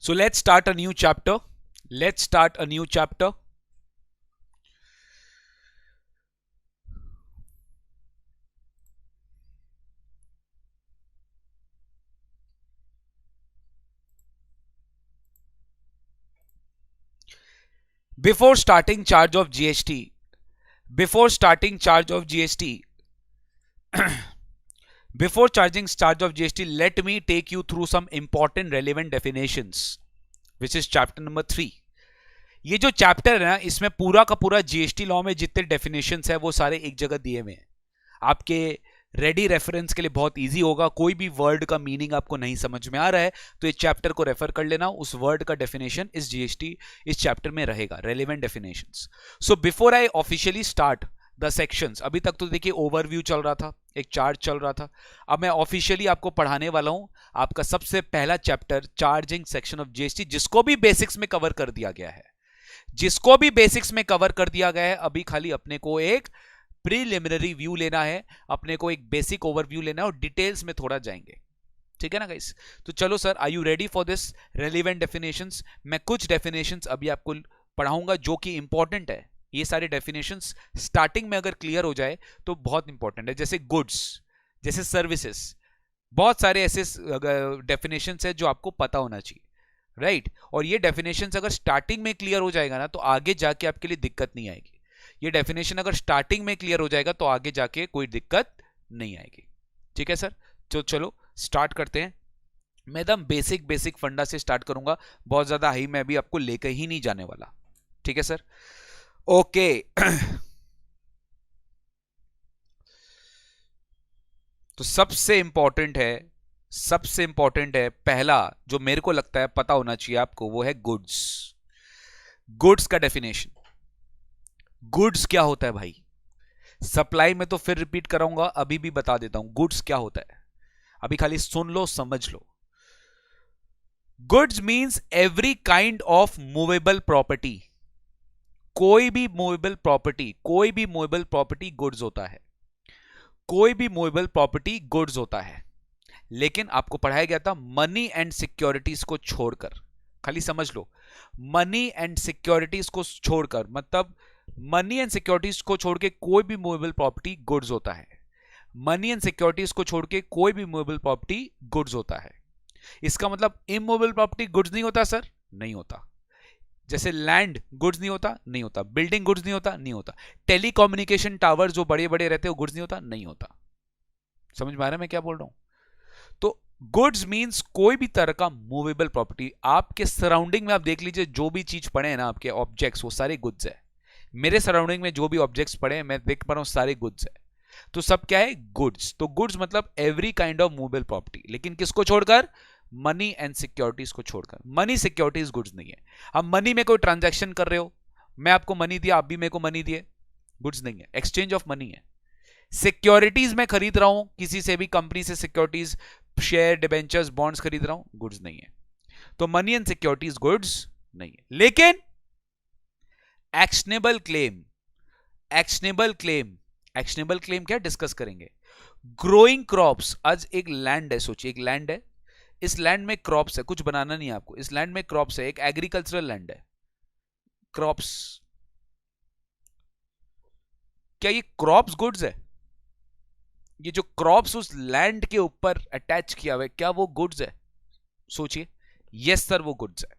So let's start a new chapter. Let's start a new chapter. Before starting charge of GST, before starting charge of GST, before charging charge of GST, let me take you through some important relevant definitions, which is chapter number 3. ये जो chapter है ना, इसमें पूरा का पूरा GST law में जितने डेफिनेशंस है वो सारे एक जगह दिए हुए हैं. आपके रेडी रेफरेंस के लिए बहुत इजी होगा. कोई भी वर्ड का मीनिंग आपको नहीं समझ में आ रहा है तो इस चैप्टर को रेफर कर लेना. उस वर्ड का डेफिनेशन इस जीएसटी इस चैप्टर में रहेगा, relevant definitions. So before I officially start the sections, अभी तक तो देखिए ओवरव्यू चल रहा था, एक चार्ट चल रहा था. अब मैं ऑफिशियली आपको पढ़ाने वाला हूं आपका सबसे पहला chapter, charging section of GST, जिसको भी बेसिक्स में कवर कर दिया गया है. जिसको भी बेसिक्स में कवर कर दिया गया है. अभी खाली अपने को एक प्रीलिमिनरी व्यू लेना है, अपने को एक बेसिक ओवरव्यू लेना है और डिटेल्स में थोड़ा जाएंगे. ठीक है ना गाइस? तो चलो sir, are you ready for this relevant definitions? मैं कुछ डेफिनेशंस अभी आपको पढ़ाऊंगा जो कि इंपॉर्टेंट है. ये सारे डेफिनेशंस स्टार्टिंग में अगर क्लियर हो जाए तो बहुत इंपॉर्टेंट है. जैसे गुड्स, जैसे सर्विसेज, बहुत सारे ऐसे डेफिनेशंस है जो आपको पता होना चाहिए, राइट? और ये डेफिनेशंस अगर स्टार्टिंग में क्लियर हो जाएगा ना तो आगे जाके आपके लिए दिक्कत नहीं आएगी. ये डेफिनेशन अगर स्टार्टिंग में क्लियर हो जाएगा तो आगे जाके कोई दिक्कत नहीं आएगी. ठीक है सर? तो चलो स्टार्ट करते हैं. मैं एकदम बेसिक बेसिक फंडा से स्टार्ट करूंगा, बहुत ज्यादा हाई मैं भी आपको लेकर ही नहीं जाने वाला. ठीक है सर? ओके. तो सबसे इंपॉर्टेंट है पहला जो मेरे को लगता है पता होना चाहिए आपको, वो है गुड्स. गुड्स का डेफिनेशन. गुड्स क्या होता है भाई? सप्लाई में तो फिर रिपीट कराऊंगा, अभी भी बता देता हूं गुड्स क्या होता है. अभी खाली सुन लो, समझ लो. Goods means every kind of movable property. कोई भी मूवेबल प्रॉपर्टी गुड्स होता है. कोई भी मूवेबल प्रॉपर्टी गुड्स होता है. लेकिन आपको पढ़ाया गया था मनी एंड सिक्योरिटीज को छोड़कर. खाली समझ लो, मनी एंड सिक्योरिटीज को छोड़कर, मतलब मनी एंड सिक्योरिटीज को छोड़ के कोई भी मूवेबल प्रॉपर्टी गुड्स होता है. मनी एंड सिक्योरिटीज को छोड़ के कोई भी मूवेबल प्रॉपर्टी गुड्स होता है. इसका मतलब इमूवेबल प्रॉपर्टी गुड्स नहीं होता सर? नहीं होता. जैसे लैंड गुड्स नहीं होता. बिल्डिंग गुड्स नहीं होता. टेलीकम्युनिकेशन टावर जो बड़े बड़े रहते हैं गुड्स नहीं होता. समझ में आ रहा है मैं क्या बोल रहा हूं? तो गुड्स मींस कोई भी तरह का मूवेबल प्रॉपर्टी. आपके सराउंडिंग में आप देख लीजिए, जो भी चीज पड़े हैं ना आपके ऑब्जेक्ट्स, वो सारे गुड्स है. मेरे सराउंडिंग में जो भी ऑब्जेक्ट्स पड़े हैं मैं देख पा रहा हूं सारे गुड्स है. तो सब क्या है? गुड्स. तो गुड्स मतलब every kind of movable property, लेकिन किसको छोड़कर? मनी एंड सिक्योरिटीज को छोड़कर. मनी सिक्योरिटीज गुड्स नहीं है. अब मनी में कोई ट्रांजैक्शन कर रहे हो, मैं आपको मनी दिया, आप भी मेरे को मनी दिए, गुड्स नहीं है, एक्सचेंज ऑफ मनी है. सिक्योरिटीज मैं खरीद रहा हूं किसी से भी कंपनी से, सिक्योरिटीज, शेयर, डिबेंचर्स, बॉन्ड्स खरीद रहा हूं, गुड्स नहीं है. तो मनी एंड सिक्योरिटीज गुड्स नहीं है. लेकिन एक्शनेबल क्लेम क्या डिस्कस करेंगे? Growing crops. आज एक लैंड है, सोचिए एक लैंड है, इस लैंड में क्रॉप्स है, कुछ बनाना नहीं है आपको, इस लैंड में क्रॉप्स है, एक एग्रीकल्चरल लैंड है. क्रॉप्स, क्या ये क्रॉप्स गुड्स है? ये जो क्रॉप्स उस लैंड के ऊपर अटैच किया हुआ है, क्या वो गुड्स है? सोचिए. यस सर, वो गुड्स है.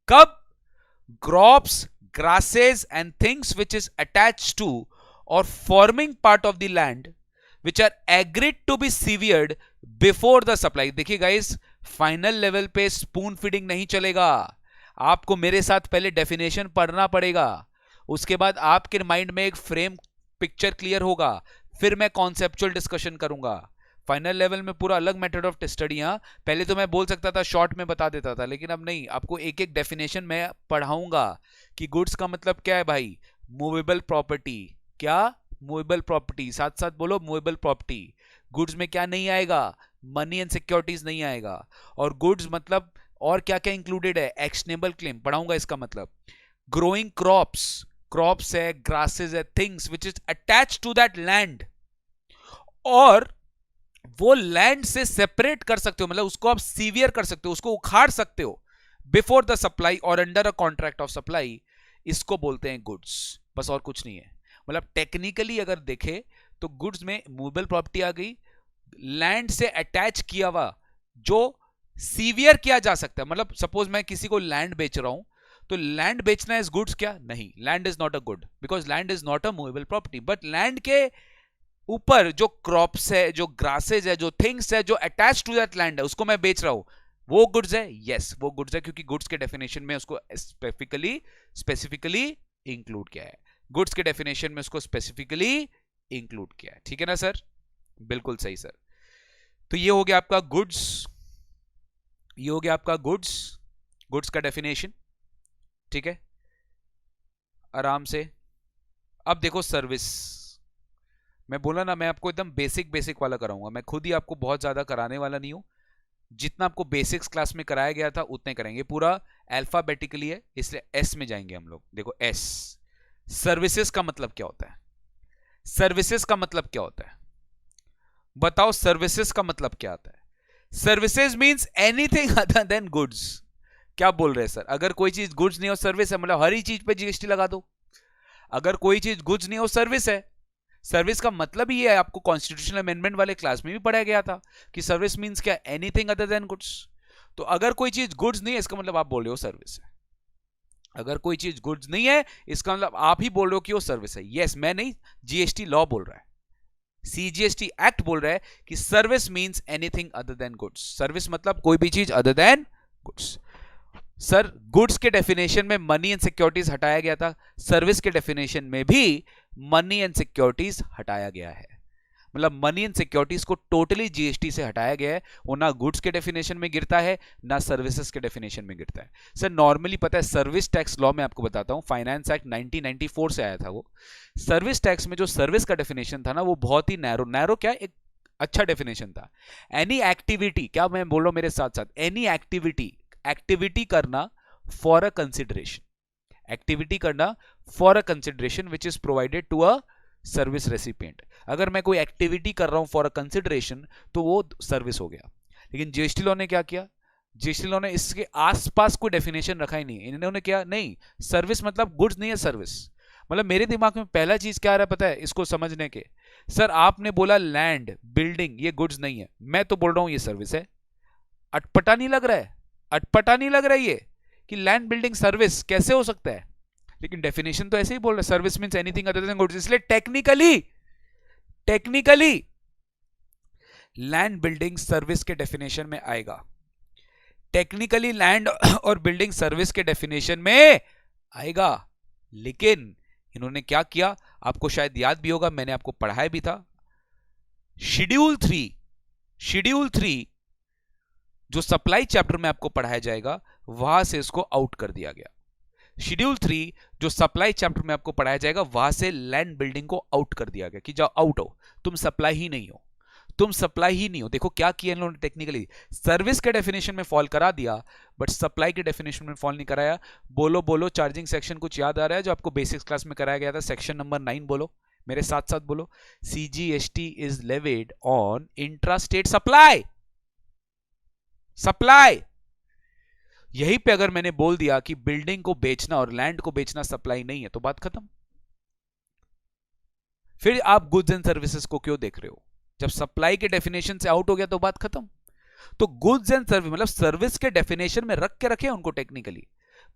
कब? Crops, grasses and things which is attached to or forming part of the land which are agreed to be severed before the supply. देखिए गाइस, फाइनल लेवल पे स्पून फीडिंग नहीं चलेगा. आपको मेरे साथ पहले डेफिनेशन पढ़ना पड़ेगा, उसके बाद आपके माइंड में एक फ्रेम पिक्चर क्लियर होगा, फिर मैं कॉन्सेप्चुअल डिस्कशन करूंगा. फाइनल लेवल में पूरा अलग मेथड ऑफ स्टडी. पहले तो मैं बोल सकता था, शॉर्ट में बता देता था, लेकिन अब नहीं, आपको एक एक डेफिनेशन मैं पढ़ाऊंगा कि गुड्स का मतलब क्या है भाई? Movable property. क्या? Movable property. साथ साथ बोलो, मूवेबल प्रॉपर्टी. गुड्स में क्या नहीं आएगा? मनी एंड सिक्योरिटीज नहीं आएगा. और गुड्स मतलब और क्या क्या इंक्लूडेड है? एक्शनेबल क्लेम पढ़ाऊंगा. इसका मतलब ग्रोइंग क्रॉप्स है, ग्रासेस है, things which is attach to that land, और वो लैंड से सेपरेट कर सकते हो, मतलब उसको आप सीवियर कर सकते हो, उसको उखाड़ सकते हो बिफोर द सप्लाई और under a contract of supply, इसको बोलते हैं गुड्स, बस और कुछ नहीं है। मतलब टेक्निकली अगर देखे तो गुड्स में मूवेबल प्रॉपर्टी आ गई, लैंड से अटैच किया हुआ जो सीवियर किया जा सकता है। मतलब सपोज मैं किसी को लैंड बेच रहा हूं, तो लैंड बेचना इज गुड्स क्या? नहीं, land is not a good because land is not a movable property. But land के ऊपर जो क्रॉप्स है, जो ग्रासेज है, जो थिंग्स है जो अटैच टू दैट लैंड है, उसको मैं बेच रहा हूं, वो गुड्स है। यस, वो गुड्स है, क्योंकि गुड्स के डेफिनेशन में उसको स्पेसिफिकली इंक्लूड किया है। गुड्स के डेफिनेशन में उसको स्पेसिफिकली इंक्लूड किया है। ठीक है ना सर? बिल्कुल सही सर। तो ये हो गया आपका गुड्स, ये हो गया आपका गुड्स, गुड्स का डेफिनेशन। ठीक है, आराम से। अब देखो सर्विस, मैं बोला ना मैं आपको एकदम बेसिक बेसिक वाला कराऊंगा, मैं खुद ही आपको बहुत ज्यादा कराने वाला नहीं हूं। जितना आपको बेसिक्स क्लास में कराया गया था उतने करेंगे। पूरा अल्फाबेटिकली है, इसलिए एस में जाएंगे हम लोग। देखो एस, सर्विसेज का मतलब क्या होता है? सर्विसेज का मतलब क्या होता है? बताओ, सर्विसेज का मतलब क्या आता है? Services means anything other than goods. क्या बोल रहे हैं सर? अगर कोई चीज गुड्स नहीं हो सर्विस है, मतलब हर ही चीज पे जीएसटी लगा दो। अगर कोई चीज गुड्स नहीं हो सर्विस है। सर्विस का मतलब ही है, आपको कॉन्स्टिट्यूशनल अमेंडमेंट वाले क्लास में भी पढ़ाया गया था कि सर्विस मींस क्या? Anything other than goods. तो अगर कोई चीज गुड्स नहीं है, इसका मतलब आप बोल रहे हो सर्विस है। अगर कोई चीज गुड्स नहीं है, इसका मतलब आप ही बोल रहे हो कि वो सर्विस है। यस, मैं नहीं, जीएसटी लॉ बोल रहा है, सीजीएसटी एक्ट बोल रहा है कि service means anything other than goods. Service मतलब कोई भी चीज other than goods. Sir, goods के डेफिनेशन में मनी एंड सिक्योरिटीज हटाया गया था, सर्विस के डेफिनेशन में भी मनी एंड सिक्योरिटीज हटाया गया है। मतलब मनी एंड सिक्योरिटीज को टोटली जीएसटी से हटाया गया है। वो ना गुड्स के डेफिनेशन में गिरता है, ना सर्विसेज के डेफिनेशन में गिरता है। सर नॉर्मली पता है, सर्विस टैक्स लॉ में आपको बताता हूं, फाइनेंस एक्ट 1994 से आया था वो। सर्विस टैक्स में जो सर्विस का डेफिनेशन था ना, वो बहुत ही नैरो क्या, एक अच्छा डेफिनेशन था। एनी एक्टिविटी, क्या मैं बोल रहा हूं मेरे साथ साथ, एनी एक्टिविटी करना फॉर अ कंसिडरेशन, एक्टिविटी करना for a consideration which is provided to a service recipient. अगर मैं कोई एक्टिविटी कर रहा हूं फॉर अ कंसिडरेशन, तो वो सर्विस हो गया। लेकिन जीएसटी लॉ ने क्या किया? जीएसटी लॉ ने इसके आसपास कोई डेफिनेशन रखा ही नहीं। इन्होंने क्या, नहीं, सर्विस मतलब गुड्स नहीं है सर्विस। मतलब मेरे दिमाग में पहला चीज क्या आ रहा है पता है इसको समझने के? सर आपने बोला लैंड बिल्डिंग ये गुड्स नहीं है, मैं तो बोल रहा हूं ये सर्विस है। अटपटा नहीं लग रहा है? अटपटा नहीं लग रहा है ये कि लैंड बिल्डिंग सर्विस कैसे हो सकता है? लेकिन डेफिनेशन तो ऐसे ही बोल रहा है, service means anything other than goods. इसलिए टेक्निकली लैंड बिल्डिंग सर्विस के डेफिनेशन में आएगा। टेक्निकली लैंड और बिल्डिंग सर्विस के डेफिनेशन में आएगा। लेकिन इन्होंने क्या किया, आपको शायद याद भी होगा, मैंने आपको पढ़ाया भी था। शेड्यूल 3 जो सप्लाई चैप्टर में आपको पढ़ाया जाएगा, वहां से इसको आउट कर दिया गया। शेड्यूल 3 जो सप्लाई चैप्टर में आपको पढ़ाया जाएगा, वहां से लैंड बिल्डिंग को आउट कर दिया गया कि जाओ आउट हो, तुम सप्लाई ही नहीं हो, तुम सप्लाई ही नहीं हो। देखो क्या किया इन लोगों ने, टेक्निकली सर्विस के डेफिनेशन में फॉल करा दिया, बट सप्लाई के डेफिनेशन में फॉल नहीं कराया। बोलो चार्जिंग सेक्शन कुछ याद आ रहा है जो आपको बेसिक्स क्लास में कराया गया था? सेक्शन नंबर 9 बोलो मेरे साथ साथ, बोलो। CGST is levied on intra state supply. यहीं पे अगर मैंने बोल दिया कि बिल्डिंग को बेचना और लैंड को बेचना सप्लाई नहीं है, तो बात खत्म। फिर आप गुड्स एंड सर्विसेज को क्यों देख रहे हो? जब सप्लाई के डेफिनेशन से आउट हो गया तो बात खत्म। तो गुड्स एंड सर्विस मतलब सर्विस के डेफिनेशन में रख के रखे उनको टेक्निकली,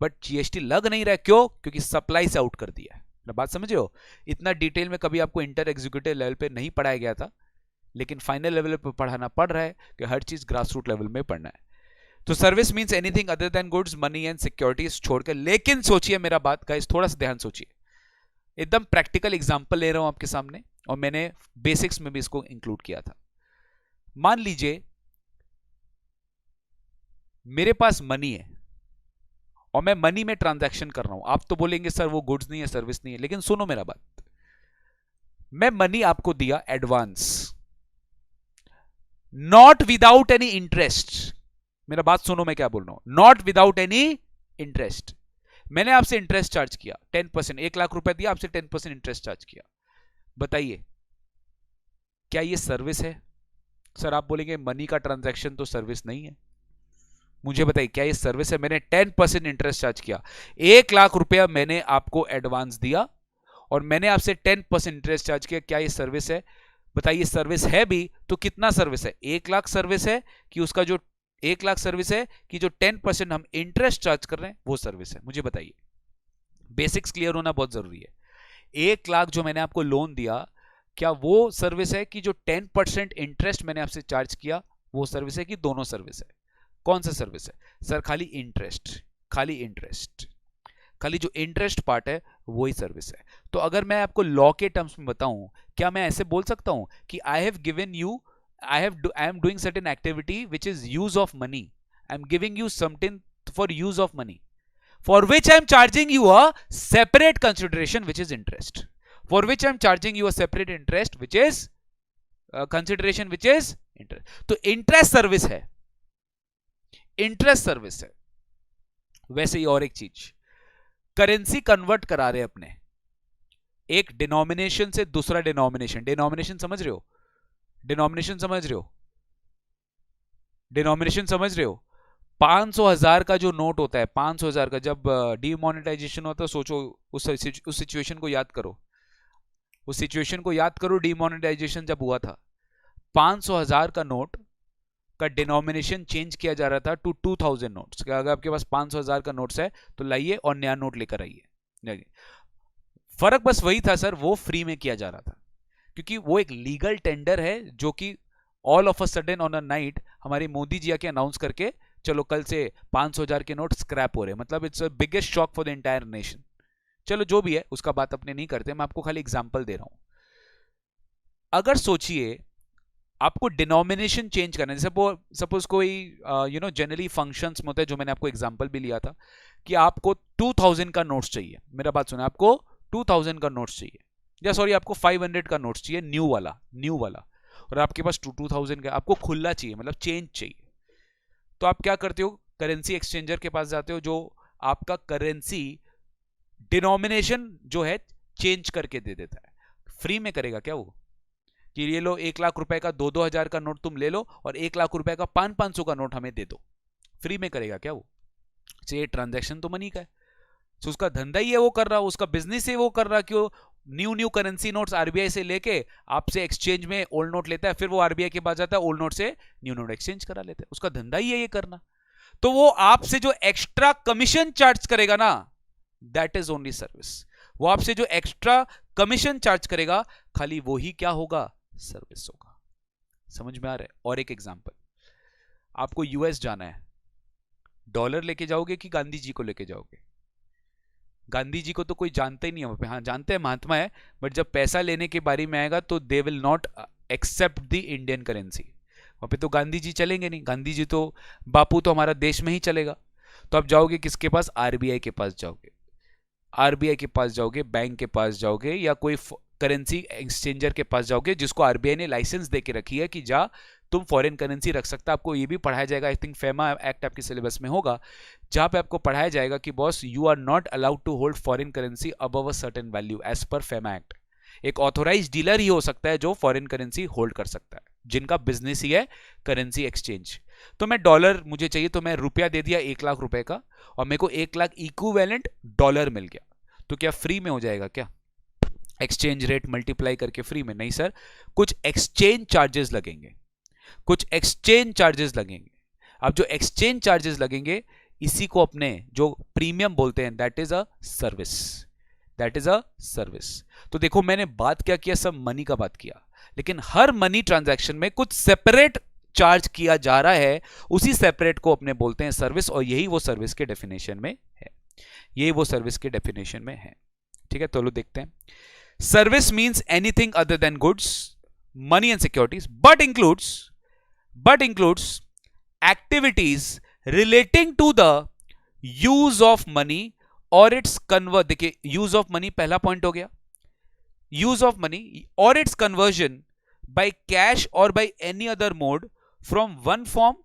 बट जीएसटी लग नहीं रहा। क्यों? क्योंकि सप्लाई से आउट कर दिया है। बात समझे हो? इतना डिटेल में कभी आपको इंटर एग्जीक्यूटिव लेवल पे नहीं पढ़ाया गया था, लेकिन फाइनल लेवल पे पढ़ाना पड़ रहा है कि हर चीज ग्रास रूट लेवल में पढ़ना है। तो service means anything other than goods, money and securities छोड़कर। लेकिन सोचिए मेरा बात का, थोड़ा सा ध्यान सोचिए, एकदम प्रैक्टिकल एग्जांपल ले रहा हूं आपके सामने, और मैंने बेसिक्स में भी इसको इंक्लूड किया था। मान लीजिए मेरे पास मनी है और मैं मनी में ट्रांजैक्शन कर रहा हूं। आप तो बोलेंगे सर वो गुड्स नहीं है, सर्विस नहीं है, लेकिन सुनो मेरा बात। मैं मनी आपको दिया advance, not without any interest. मेरा बात सुनो मैं क्या बोल रहा हूं, नॉट विदाउट एनी इंटरेस्ट। मैंने आपसे इंटरेस्ट चार्ज किया 10%, 1 लाख रुपए दिया, आपसे 10% इंटरेस्ट चार्ज किया। बताइए क्या ये सर्विस है? सर आप बोलेंगे मनी का ट्रांजैक्शन तो सर्विस नहीं है। मुझे बताइए क्या ये सर्विस है? मैंने 10% इंटरेस्ट चार्ज किया, 1,00,000 रुपया मैंने आपको एडवांस दिया और मैंने आपसे 10% इंटरेस्ट चार्ज किया, क्या ये सर्विस है? बताइए सर्विस है भी तो कितना सर्विस है? 1,00,000 सर्विस है कि उसका जो 1,00,000 सर्विस है कि जो 10% हम इंटरेस्ट चार्ज कर रहे हैं वो सर्विस है? मुझे बताइए, बेसिक्स क्लियर होना बहुत जरूरी है। 1,00,000 जो मैंने आपको लोन दिया, क्या वो सर्विस है कि जो 10% इंटरेस्ट मैंने आपसे चार्ज किया वो सर्विस है कि दोनों सर्विस है? कौन सा सर्विस है? सर खाली इंटरेस्ट, खाली इंटरेस्ट, खाली जो इंटरेस्ट पार्ट है वही सर्विस है। तो अगर मैं आपको लॉ के टर्म्स में बताऊं, क्या मैं ऐसे बोल सकता हूं कि I have given you, I am doing certain activity which is use of money, I am giving you something for use of money, for which I am charging you a separate consideration which is interest, for which I am charging you a separate interest which is consideration which is interest. तो interest service है, interest service है। वैसे ही और एक चीज, currency convert करा रहे अपने एक डिनोमिनेशन से दूसरा डिनोमिनेशन, डिनोमिनेशन समझ रहे हो? डिनोमिनेशन समझ रहे हो? डिनोमिनेशन समझ रहे हो? 500,000 का जो नोट होता है, 500,000 का, जब डीमोनेटाइजेशन होता है, सोचो उस सिचुएशन को याद करो, उस सिचुएशन को याद करो, डीमोनेटाइजेशन जब हुआ था, 500,000 का नोट का डिनोमिनेशन चेंज किया जा रहा था टू 2,000 नोट्स। अगर आपके पास 500,000 का नोट्स है तो लाइए और नया नोट लेकर आइए। फर्क बस वही था सर, वो फ्री में किया जा रहा था क्योंकि वो एक लीगल टेंडर है जो कि all of a sudden on a night हमारे मोदी जी आके अनाउंस करके चलो कल से 500,000 के नोट स्क्रैप हो रहे हैं, मतलब it's a biggest shock for the entire nation. चलो जो भी है उसका बात अपने नहीं करते, मैं आपको खाली एग्जांपल दे रहा हूं। अगर सोचिए आपको डिनोमिनेशन चेंज करना है, सपोज कोई जनरली फंक्शंस में होता है, जो मैंने आपको एग्जांपल भी लिया था कि आपको 2,000 का नोट्स चाहिए, मेरा बात सुना, आपको 2,000 का नोट्स चाहिए, या सॉरी आपको 500 का नोट्स चाहिए, न्यू वाला, और आपके पास 2,000 का, आपको खुला चाहिए, मतलब चेंज चाहिए। तो आप क्या करते हो? करेंसी एक्सचेंजर के पास जाते हो जो आपका करेंसी डिनोमिनेशन जो है चेंज करके दे देता है। फ्री में करेगा क्या वो कि ये लो 1,00,000 रुपए का 2,000 का नोट तुम ले लो और 1,00,000 रुपए का 500 का नोट हमें दे दो? फ्री में करेगा क्या वो? ये ट्रांजैक्शन तो मनी का है, तो उसका धंधा ही है वो कर रहा, उसका बिजनेस है वो कर रहा कि वो न्यू करेंसी नोट्स आरबीआई से लेके आपसे एक्सचेंज में ओल्ड नोट लेता है, फिर वो आरबीआई के पास जाता है, ओल्ड नोट से न्यू नोट एक्सचेंज करा लेता है, उसका धंधा ही है ये करना। तो वो आपसे जो एक्स्ट्रा कमीशन चार्ज करेगा ना, दैट इज ओनली सर्विस। वो आपसे जो एक्स्ट्रा कमीशन चार्ज करेगा खाली वो ही क्या होगा? सर्विस होगा। समझ में आ रहा है? और एक एग्जांपल, आपको यूएस जाना है, डॉलर लेके जाओगे कि गांधी जी को लेके जाओगे? गांधी जी को तो कोई जानता ही नहीं है वहां पे, हाँ जानते हैं महात्मा है, बट जब पैसा लेने के बारे में आएगा तो they will not accept the Indian currency. वहां पे तो गांधी जी चलेंगे नहीं, गांधी जी तो बापू तो हमारा देश में ही चलेगा। तो आप जाओगे किसके पास? आरबीआई के पास जाओगे, आरबीआई के पास जाओगे, बैंक के पास जाओगे, या कोई करेंसी एक्सचेंजर के पास जाओगे जिसको आरबीआई ने लाइसेंस देके रखी है कि जा तुम फॉरेन करेंसी रख सकता। आपको ये भी पढ़ाया जाएगा, आई थिंक फेमा एक्ट आपके सिलेबस में होगा, जहां पे आपको पढ़ाया जाएगा कि boss you are not allowed to hold foreign currency above a certain value as per FEMA act. एक ऑथोराइज डीलर ही हो सकता है जो फॉरेन करेंसी होल्ड कर सकता है, जिनका बिजनेस ही है करेंसी एक्सचेंज। तो मैं डॉलर मुझे चाहिए तो मैं रुपया दे दिया 1,00,000 रुपए का और मेरे को 1,00,000 इक्विवेलेंट डॉलर मिल गया, तो क्या फ्री में हो जाएगा क्या? एक्सचेंज रेट मल्टीप्लाई करके फ्री में? नहीं सर, कुछ एक्सचेंज चार्जेस लगेंगे, कुछ एक्सचेंज चार्जेस लगेंगे। अब जो एक्सचेंज चार्जेस लगेंगे इसी को अपने जो प्रीमियम बोलते हैं, that is a service, that is a service. तो देखो मैंने बात क्या किया, सब मनी का बात किया, लेकिन हर मनी ट्रांजैक्शन में कुछ सेपरेट चार्ज किया जा रहा है, उसी सेपरेट को अपने बोलते हैं सर्विस, और यही वो सर्विस के डेफिनेशन में है, यही वो सर्विस के डेफिनेशन में है। ठीक है, तो लो देखते हैं। Service means anything other than goods, money and securities, but includes activities relating to the use of money or its देखिए use of money पहला पॉइंट हो गया, use of money or its conversion by cash or by any other mode from one form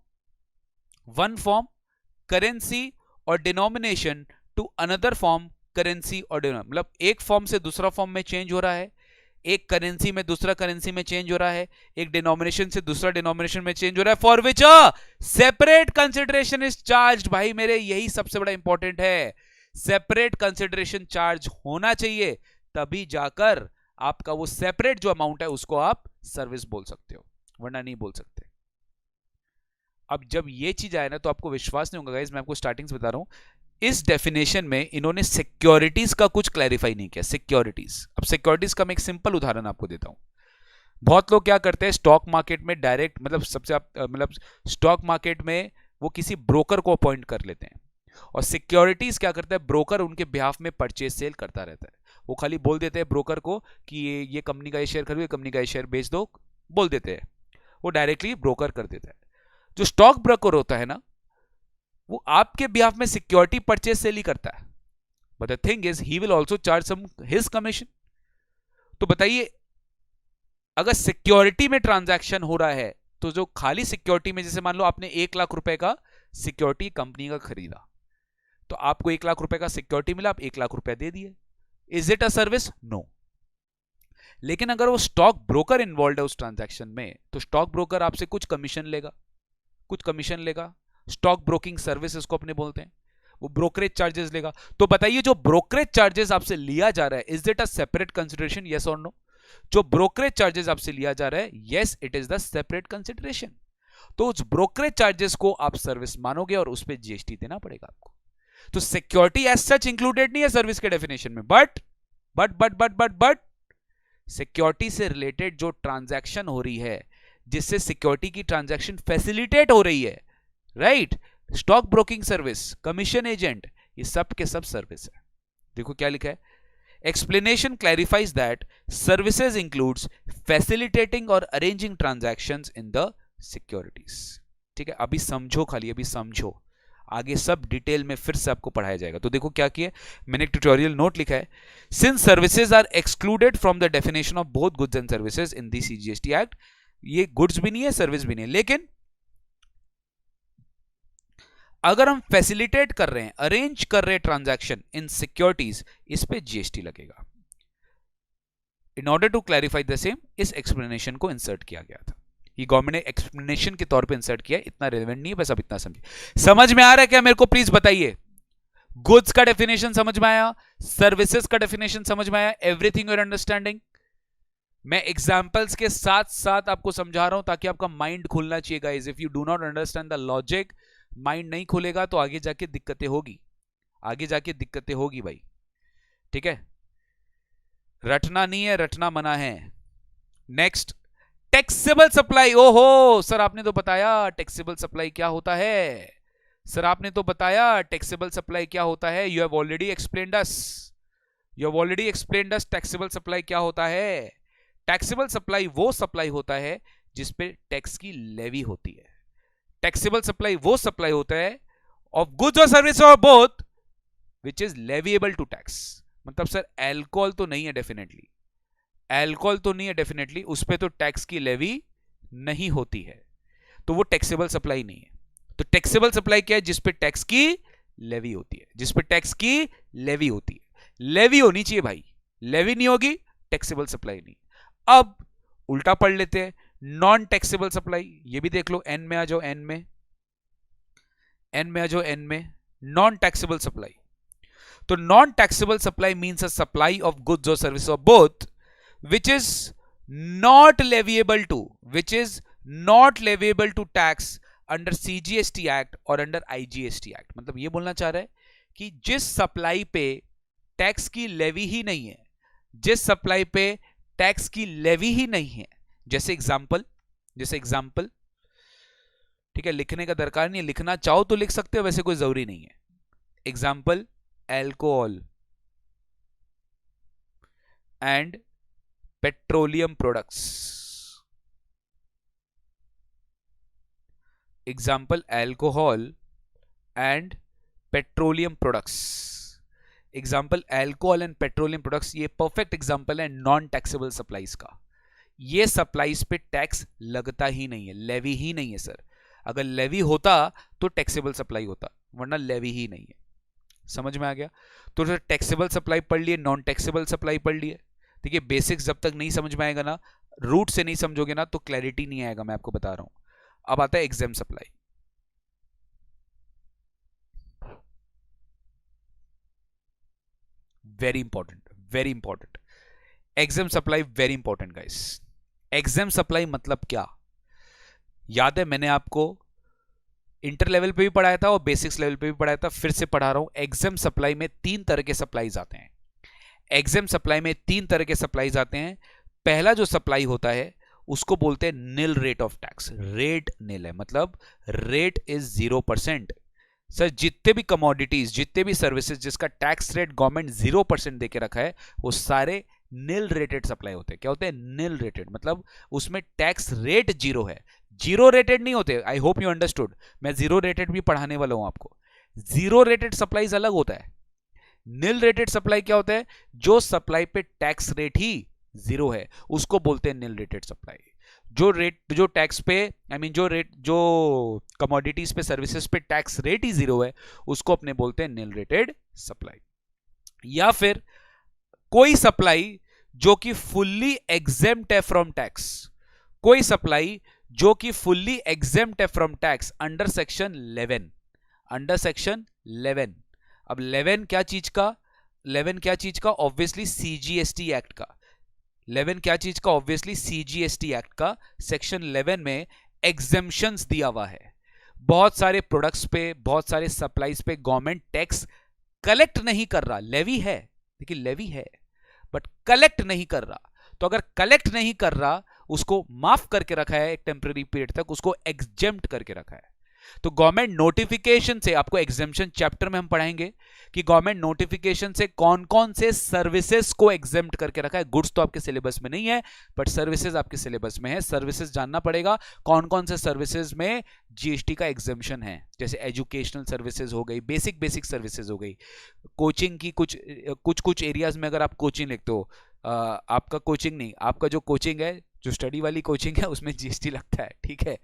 currency or denomination to another form currency or denomination, मतलब एक form से दूसरा form में change हो रहा है, एक करेंसी में दूसरा करेंसी में चेंज हो रहा है, एक डिनोमिनेशन से दूसरा डिनोमिनेशन में चेंज हो रहा है, for which a separate consideration is charge. भाई मेरे यही सबसे बड़ा इंपॉर्टेंट है, सेपरेट कंसिडरेशन चार्ज होना चाहिए, तभी जाकर आपका वो सेपरेट जो अमाउंट है उसको आप सर्विस बोल सकते हो, वरना नहीं बोल सकते। अब जब ये चीज आए ना तो आपको विश्वास नहीं होगा गाइस, मैं आपको स्टार्टिंग से बता रहा हूं, इस डेफिनेशन में इन्होंने सिक्योरिटीज का कुछ क्लैरिफाई नहीं किया। सिक्योरिटीज, अब सिक्योरिटीज का मैं एक सिंपल उदाहरण आपको देता हूं। बहुत लोग क्या करते हैं स्टॉक मार्केट में डायरेक्ट, मतलब सबसे मतलब स्टॉक मार्केट में वो किसी ब्रोकर को अपॉइंट कर लेते हैं, और सिक्योरिटीज क्या करता है, ब्रोकर उनके बिहाफ में परचेज सेल करता रहता है। वो खाली बोल देते हैं ब्रोकर को कि ये कंपनी का ये शेयर खरीदो, ये कंपनी का ये शेयर बेच दो, बोल देते हैं, वो डायरेक्टली ब्रोकर कर देता है। जो स्टॉक ब्रोकर होता है ना, वो आपके बिहाफ में सिक्योरिटी परचेज सेल ही करता है, but the thing is he will also charge some his commission. तो बताइए, अगर सिक्योरिटी में ट्रांजैक्शन हो रहा है, तो जो खाली सिक्योरिटी में, जैसे मान लो आपने 1 लाख रुपए का सिक्योरिटी कंपनी का खरीदा, तो आपको 1 लाख रुपए का सिक्योरिटी मिला, आप 1 लाख रुपए दे दिए, is it a service? No. लेकिन अगर वो स्टॉक ब्रोकर इन्वॉल्व है उस ट्रांजैक्शन में, तो स्टॉक ब्रोकर आपसे कुछ कमीशन लेगा, कुछ कमीशन लेगा, स्टॉक ब्रोकिंग सर्विस इसको अपने बोलते हैं, वो ब्रोकरेज चार्जेस लेगा। तो बताइए, जो ब्रोकरेज चार्जेस आपसे लिया जा रहा है, is it a separate consideration, yes और नो? जो ब्रोकरेज चार्जेस आपसे लिया जा रहा है, yes it is the separate consideration. तो उस ब्रोकरेज चार्जेस को आप सर्विस मानोगे और उस पर जीएसटी देना पड़ेगा आपको। तो सिक्योरिटी एज सच इंक्लूडेड नहीं है सर्विस के डेफिनेशन में, बट सिक्योरिटी से रिलेटेड जो ट्रांजैक्शन हो रही है, जिससे सिक्योरिटी की ट्रांजैक्शन फैसिलिटेट हो रही है, right, stock broking service, commission agent, ये सब के सब सर्विस है। देखो क्या लिखा है, explanation clarifies that services includes facilitating और arranging transactions in the securities. ठीक है, अभी समझो, खाली अभी समझो, आगे सब डिटेल में फिर से आपको पढ़ाया जाएगा। तो देखो क्या किया, मैंने एक ट्यूटोरियल नोट लिखा है, since services are excluded from the definition of both goods and services in the CGST act. ये गुड्स भी नहीं है, सर्विस भी नहीं है, लेकिन अगर हम फैसिलिटेट कर रहे हैं, अरेंज कर रहे हैं ट्रांजैक्शन इन सिक्योरिटीज, इस पे जीएसटी लगेगा। In order to clarify the same, इस एक्सप्लेनेशन को इंसर्ट किया गया था। ये गवर्नमेंट ने एक्सप्लेनेशन के तौर पे इंसर्ट किया, इतना रेलेवेंट नहीं है, बस अब इतना समझिए। समझ में आ रहा है क्या, मेरे को प्लीज बताइए। गुड्स का डेफिनेशन समझ में आया, सर्विसेज का डेफिनेशन समझ में आया, एवरीथिंग यूर अंडरस्टैंडिंग। मैं एग्जांपल्स के साथ साथ आपको समझा रहा हूं ताकि आपका माइंड खुलना चाहिए guys. If you do not understand the logic, mind नहीं खुलेगा तो आगे जाके दिक्कतें होगी, आगे जाके दिक्कतें होगी भाई। ठीक है, रटना नहीं है, रटना मना है। Next, taxable supply. ओहो सर, आपने तो बताया टैक्सेबल सप्लाई क्या होता है, सर आपने तो बताया टैक्सेबल सप्लाई क्या होता है। You have already explained us, you have already explained us taxable supply क्या होता है। टैक्सेबल सप्लाई वो सप्लाई होता है जिसपे टैक्स की लेवी होती है। टैक्सेबल सप्लाई वो सप्लाई होता है ऑफ गुड्स और सर्विस और both which is leviable to tax. मतलब सर अल्कोहल तो नहीं है डेफिनेटली, अल्कोहल तो नहीं है डेफिनेटली, उस पर तो टैक्स की लेवी नहीं होती है, तो वो टैक्सेबल सप्लाई नहीं है। तो टैक्सेबल सप्लाई क्या है, जिसपे टैक्स की लेवी होती है, जिसपे टैक्स की लेवी होती है। लेवी होनी चाहिए भाई, लेवी नहीं होगी टैक्सेबल सप्लाई नहीं। अब उल्टा पढ़ लेते हैं, नॉन टैक्सेबल सप्लाई, ये भी देख लो, एन में आ जाओ, एन में, एन में आ जाओ, एन में, नॉन टैक्सेबल सप्लाई। तो non taxable supply means a supply of goods और service of both which is not leviable to, which is not leviable to tax under CGST Act और under IGST Act। मतलब ये बोलना चाह रहा है कि जिस सप्लाई पे टैक्स की लेवी ही नहीं है, जिस सप्लाई पे टैक्स की लेवी ही नहीं है, जैसे एग्जांपल, जैसे एग्जांपल, ठीक है, लिखने का दरकार नहीं है, लिखना चाहो तो लिख सकते हो, वैसे कोई जरूरी नहीं है। Example, alcohol and petroleum products. Example, alcohol and petroleum products. Example, alcohol and petroleum products, ये परफेक्ट एग्जाम्पल है नॉन टैक्सेबल सप्लाईज का। ये सप्लाईज पे टैक्स लगता ही नहीं है, लेवी ही नहीं है सर। अगर लेवी होता तो टैक्सेबल सप्लाई होता, वरना लेवी ही नहीं है। समझ में आ गया? तो टैक्सेबल सप्लाई पढ़ लिए, नॉन टैक्सेबल सप्लाई पढ़ लिए। देखिए बेसिक्स जब तक नहीं समझ में आएगा ना, रूट से नहीं समझोगे ना, तो क्लैरिटी नहीं आएगा, मैं आपको बता रहा हूं। अब आता है exempt supply. Very important, very important. Exempt supply very important guys. Exempt supply मतलब क्या? याद है मैंने आपको इंटर लेवल पे भी पढ़ाया था और बेसिक्स लेवल पे भी पढ़ाया था, फिर से पढ़ा रहा हूं। एग्जाम सप्लाई में 3 तरह के सप्लाईज आते हैं। एग्जाम सप्लाई में 3 तरह के सप्लाईज आते हैं। पहला जो सप्लाई होता है उसको बोलते हैं nil rate of tax. Rate nil है, मतलब रेट इज 0%। सर जितने भी कमोडिटीज, जितने भी सर्विसेज जिसका टैक्स रेट गवर्नमेंट 0% देके रखा है, वो सारे नील रेटेड सप्लाई होते हैं। क्या होते हैं? नील रेटेड, मतलब उसमें टैक्स रेट 0 है। जीरो रेटेड नहीं होते। I hope you understood. मैं जीरो रेटेड भी पढ़ाने वाला हूं आपको। जीरो रेटेड सप्लाईज अलग होता है। नील रेटेड सप्लाई क्या होता है? जो सप्लाई पे टैक्स रेट ही 0 है उसको बोलते हैं नील रेटेड सप्लाई। जो टैक्स पे जो कमोडिटीज पे, सर्विसेज पे टैक्स रेट ही 0 है उसको अपने बोलते हैं नील रेटेड सप्लाई। या फिर कोई सप्लाई जो कि फुल्ली एग्जेम्प्ट है फ्रॉम टैक्स। कोई सप्लाई जो कि फुल्ली एग्जेम्प्ट है from tax under section 11। Under section 11। अब 11 क्या चीज का? 11 क्या चीज का? ऑब्वियसली सीजीएसटी एक्ट का। 11 क्या चीज का? ऑब्वियसली सीजीएसटी एक्ट का। सेक्शन 11 में एग्जेम्पशंस दिया हुआ है। बहुत सारे प्रोडक्ट्स पे, बहुत सारे सप्लाईज पे गवर्नमेंट टैक्स कलेक्ट नहीं कर रहा। लेवी है, देखिए लेवी है, बट कलेक्ट नहीं कर रहा। तो अगर कलेक्ट नहीं कर रहा, उसको माफ करके रखा है एक टेम्पररी पीरियड तक, उसको एग्जेम्प्ट करके रखा है। तो गवर्नमेंट नोटिफिकेशन से, आपको एग्जेम्पशन चैप्टर में हम पढ़ाएंगे कि गवर्नमेंट नोटिफिकेशन से कौन कौन से सर्विसेज को एग्जेम्प्ट करके रखा है। गुड्स तो आपके सिलेबस में नहीं है, बट सर्विसेज आपके सिलेबस में है। सर्विसेज जानना पड़ेगा कौन कौन से सर्विसेज में जीएसटी का एग्जेम्पशन है। जैसे एजुकेशनल सर्विसेज हो गई, बेसिक सर्विसेज हो गई, कोचिंग की कुछ एरियाज में अगर आप कोचिंग लिखते हो, आपका कोचिंग नहीं, आपका जो कोचिंग है, जो स्टडी वाली कोचिंग है, उसमें जीएसटी लगता है, ठीक है।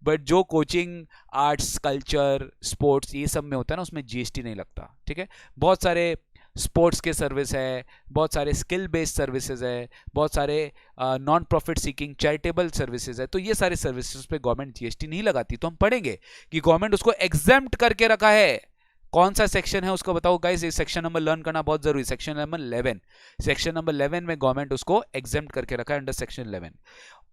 बट जो कोचिंग आर्ट्स, कल्चर, स्पोर्ट्स ये सब में होता है ना, उसमें जीएसटी नहीं लगता, ठीक है। बहुत सारे स्पोर्ट्स के सर्विस है, बहुत सारे स्किल बेस्ड सर्विसेज है, बहुत सारे non profit seeking charitable services है। तो ये सारे सर्विसेज पे गवर्नमेंट जीएसटी नहीं लगाती। तो हम पढ़ेंगे कि गवर्नमेंट उसको एग्जेम्प्ट करके रखा है। कौन सा सेक्शन है उसको बताओ गाइस। ये सेक्शन नंबर लर्न करना बहुत जरूरी। Section number 11। सेक्शन नंबर 11 में गवर्नमेंट उसको एग्जेम्प्ट करके रखा है अंडर सेक्शन 11।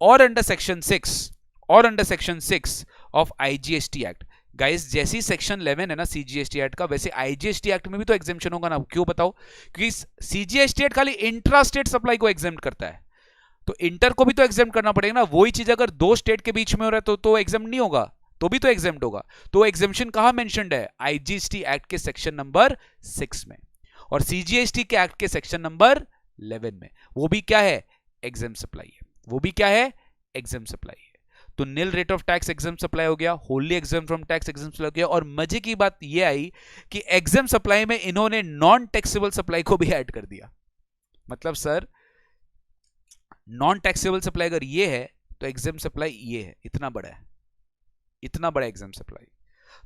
और under section 6 of IGST act. Guys जैसी सेक्शन 11 है ना सीजीएसटी एक्ट का, वैसे आईजीएसटी एक्ट में भी तो एग्जेम्पशन होगा ना। क्यों बताओ? क्योंकि सीजीएसटी एक्ट खाली इंट्रा स्टेट सप्लाई को एग्जेम्प्ट करता है, तो इंटर को भी तो एग्जेम्प्ट करना पड़ेगा ना। वही चीज अगर 2 स्टेट के बीच में हो रहा है तो एग्जेम्प्ट नहीं होगा, तो भी तो एग्जेम्प्ट होगा। तो एग्जेम्पशन कहां मेंशन्ड है? आईजीएसटी एक्ट के सेक्शन नंबर 6 में, और सीजीएसटी के एक्ट के सेक्शन नंबर 11 में। वो भी क्या है? एग्जेम्प्ट सप्लाई है। वो भी क्या है? एग्जेम्प्ट सप्लाई है। तो nil rate of tax exempt supply हो गया, wholly exempt from tax exempt supply हो गया। और मजे की बात ये आई कि एग्जेम्प्ट सप्लाई में इन्होंने नॉन टैक्सेबल सप्लाई को भी ऐड कर दिया। मतलब सर नॉन टैक्सेबल सप्लाई अगर ये है तो एग्जेम्प्ट सप्लाई ये है। इतना बड़ा है, इतना बड़ा एग्जाम सप्लाई।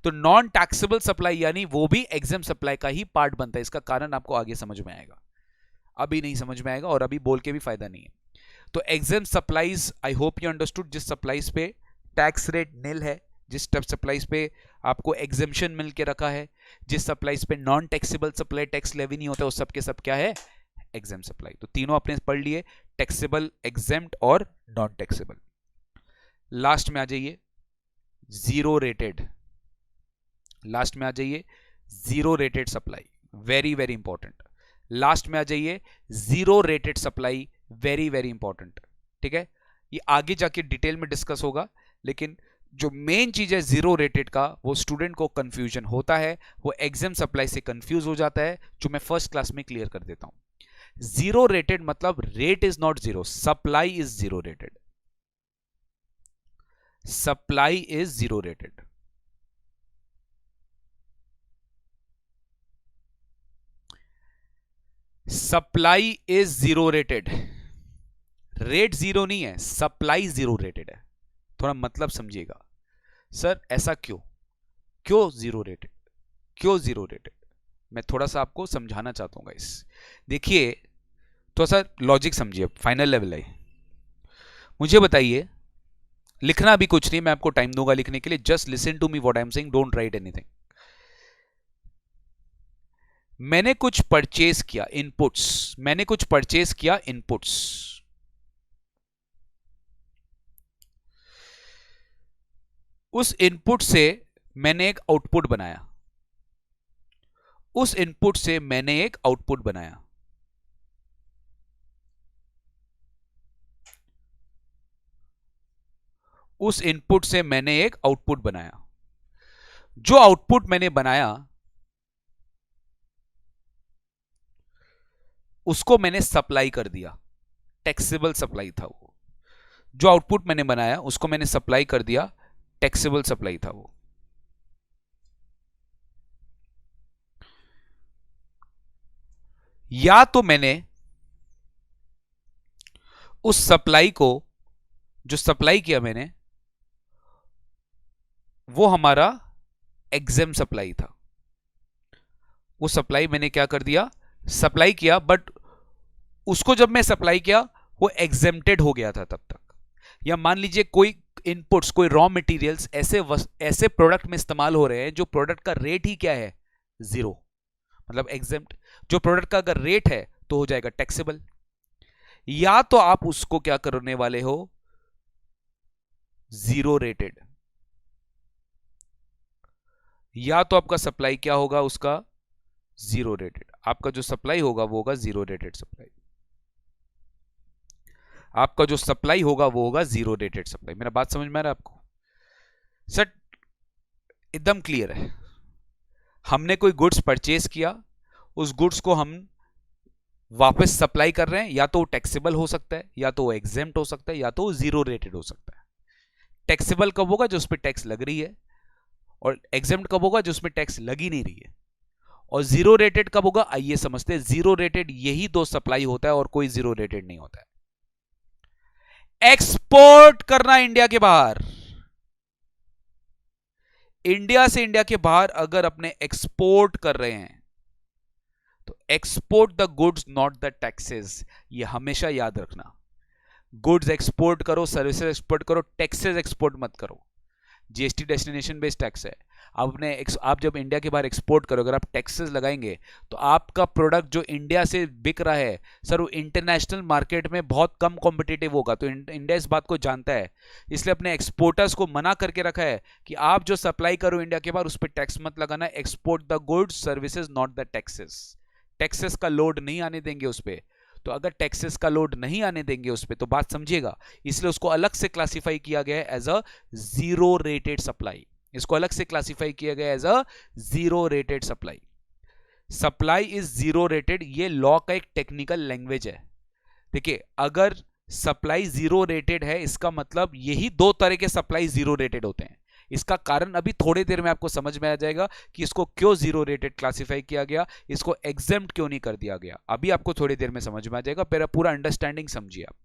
तो नॉन टैक्सेबल सप्लाई यानी वो भी एग्जाम सप्लाई का ही पार्ट बनता है। इसका कारण आपको आगे समझ में आएगा, अभी नहीं समझ में आएगा, और अभी बोल के भी फायदा नहीं है। तो exam supplies, I hope you understood. जिस सप्लाईज पे टैक्स रेट नील है, जिस सप्लाईज पे आपको एग्जेम्पशन मिल के रखा है, जिस सप्लाईज पे non taxable supply tax levy नहीं होता, उस सब के सब क्या है? Exempt supply. तो तीनों आपने पढ़ लिए, टैक्सेबल, एग्जेम्प्ट और नॉन टैक्सेबल। लास्ट में आ जाइए जीरो रेटेड। लास्ट में आ जाइए zero rated supply, very very important. Last में आ जाइए zero rated supply, very very important, ठीक है। ये आगे जाके डिटेल में डिस्कस होगा, लेकिन जो मेन चीज है जीरो रेटेड का, वो स्टूडेंट को कंफ्यूजन होता है, वो एग्जाम सप्लाई से कंफ्यूज हो जाता है, जो मैं फर्स्ट क्लास में क्लियर कर देता हूं। जीरो रेटेड मतलब rate is not zero, supply is zero rated. Supply is zero rated. Supply is zero rated. Rate zero नहीं है, सप्लाई जीरो रेटेड है। थोड़ा मतलब समझिएगा। सर ऐसा क्यों? क्यों जीरो रेटेड? क्यों जीरो रेटेड? मैं थोड़ा सा आपको समझाना चाहता हूं गाइस। देखिए तो सा लॉजिक समझिए, फाइनल लेवल है। मुझे बताइए, लिखना भी कुछ नहीं, मैं आपको टाइम दूंगा लिखने के लिए, just listen to me what I am saying, don't write anything. मैंने कुछ परचेज किया इनपुट्स, मैंने कुछ परचेज किया इनपुट्स, उस इनपुट से मैंने एक आउटपुट बनाया, उस इनपुट से मैंने एक आउटपुट बनाया। उस इनपुट से मैंने एक आउटपुट बनाया। जो आउटपुट मैंने बनाया उसको मैंने सप्लाई कर दिया, टैक्सेबल सप्लाई था वो। जो आउटपुट मैंने बनाया उसको मैंने सप्लाई कर दिया, टैक्सेबल सप्लाई था वो। या तो मैंने उस सप्लाई को, जो सप्लाई किया मैंने, वो हमारा एग्जेम सप्लाई था। वो सप्लाई मैंने क्या कर दिया, सप्लाई किया, बट उसको जब मैं सप्लाई किया वो एग्जेम्प्टेड हो गया था तब तक। या मान लीजिए कोई इनपुट्स, कोई रॉ मटेरियल्स ऐसे प्रोडक्ट में इस्तेमाल हो रहे हैं जो प्रोडक्ट का रेट ही क्या है, जीरो, मतलब एग्जेम्प्ट। जो प्रोडक्ट का अगर रेट है तो हो जाएगा टैक्सेबल। या तो आप उसको क्या करने वाले हो, जीरो रेटेड, या तो आपका सप्लाई क्या होगा उसका, जीरो रेटेड। आपका जो सप्लाई होगा वो होगा जीरो रेटेड सप्लाई। आपका जो सप्लाई होगा वो होगा जीरो रेटेड सप्लाई। मेरा बात समझ में आ रहा है आपको? सर एकदम क्लियर है। हमने कोई गुड्स परचेज किया, उस गुड्स को हम वापस सप्लाई कर रहे हैं, या तो वो टैक्सेबल हो सकता है, या तो वो एग्जेम्प्ट हो सकता है, या तो वो जीरो रेटेड हो सकता है। टैक्सेबल कब होगा, जो उस पर टैक्स लग रही है, और एग्जेम्प्ट कब होगा, जो उसमें टैक्स लग ही नहीं रही है। और जीरो रेटेड कब होगा, आइए समझते हैं। जीरो रेटेड यही दो सप्लाई होता है और कोई जीरो रेटेड नहीं होता है। एक्सपोर्ट करना इंडिया के बाहर, इंडिया से इंडिया के बाहर अगर अपने एक्सपोर्ट कर रहे हैं तो export the goods not the taxes, ये हमेशा याद रखना। गुड्स एक्सपोर्ट करो, सर्विसेज एक्सपोर्ट करो, टैक्सेस एक्सपोर्ट मत करो। जीएसटी डेस्टिनेशन बेस्ड टैक्स है। आप जब इंडिया के बाहर एक्सपोर्ट करो, अगर आप टैक्सेस लगाएंगे तो आपका प्रोडक्ट जो इंडिया से बिक रहा है सर, वो इंटरनेशनल मार्केट में बहुत कम कॉम्पिटिटिव होगा। तो इंडिया इस बात को जानता है, इसलिए अपने एक्सपोर्टर्स को मना करके रखा है कि आप जो सप्लाई करो इंडिया के बाहर उस पर टैक्स मत लगाना। Export the goods services not the taxes. Taxes का लोड नहीं आने देंगे उस पर। तो अगर टैक्सेस का लोड नहीं आने देंगे उस पर, तो बात समझिएगा, इसलिए उसको अलग से क्लासिफाई किया गया है as a zero rated supply. इसको अलग से क्लासिफाई किया गया as a zero rated supply. Supply is zero rated, ये लॉ का एक टेक्निकल लैंग्वेज है। देखिए, अगर सप्लाई जीरो रेटेड है इसका मतलब यही दो तरह के सप्लाई जीरो रेटेड होते हैं। इसका कारण अभी थोड़ी देर में आपको समझ में आ जाएगा कि इसको क्यों जीरो रेटेड क्लासिफाई किया गया, इसको एग्जेम्प्ट क्यों नहीं कर दिया गया। अभी आपको थोड़ी देर में समझ में आ जाएगा, पूरा अंडरस्टैंडिंग समझिए आप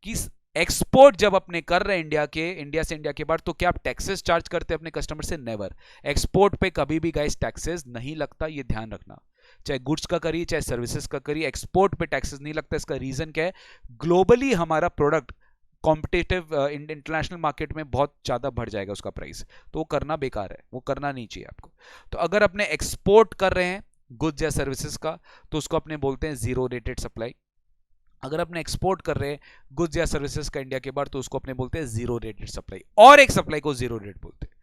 कि एक्सपोर्ट जब अपने कर रहे हैं इंडिया से इंडिया के बाहर, तो क्या आप टैक्सेस चार्ज करते हैं अपने कस्टमर से? नेवर। एक्सपोर्ट पे कभी भी गाइस टैक्सेस नहीं लगता, ये ध्यान रखना। चाहे गुड्स का करिए चाहे सर्विसेज का करिए, एक्सपोर्ट पे टैक्सेस नहीं लगता। इसका रीजन क्या है, ग्लोबली हमारा प्रोडक्ट कॉम्पिटिटिव इंटरनेशनल मार्केट में बहुत ज्यादा बढ़ जाएगा उसका प्राइस, तो वो करना बेकार है, वो करना नहीं चाहिए आपको। तो अगर अपने एक्सपोर्ट कर रहे हैं गुड्स या सर्विसेज का, तो उसको अपने बोलते हैं जीरो रेटेड सप्लाई। अगर अपने एक्सपोर्ट कर रहे हैं गुड्स या सर्विसेज का इंडिया के बाहर, तो उसको अपने बोलते हैं जीरो रेटेड सप्लाई। और एक सप्लाई को जीरो रेट बोलते हैं।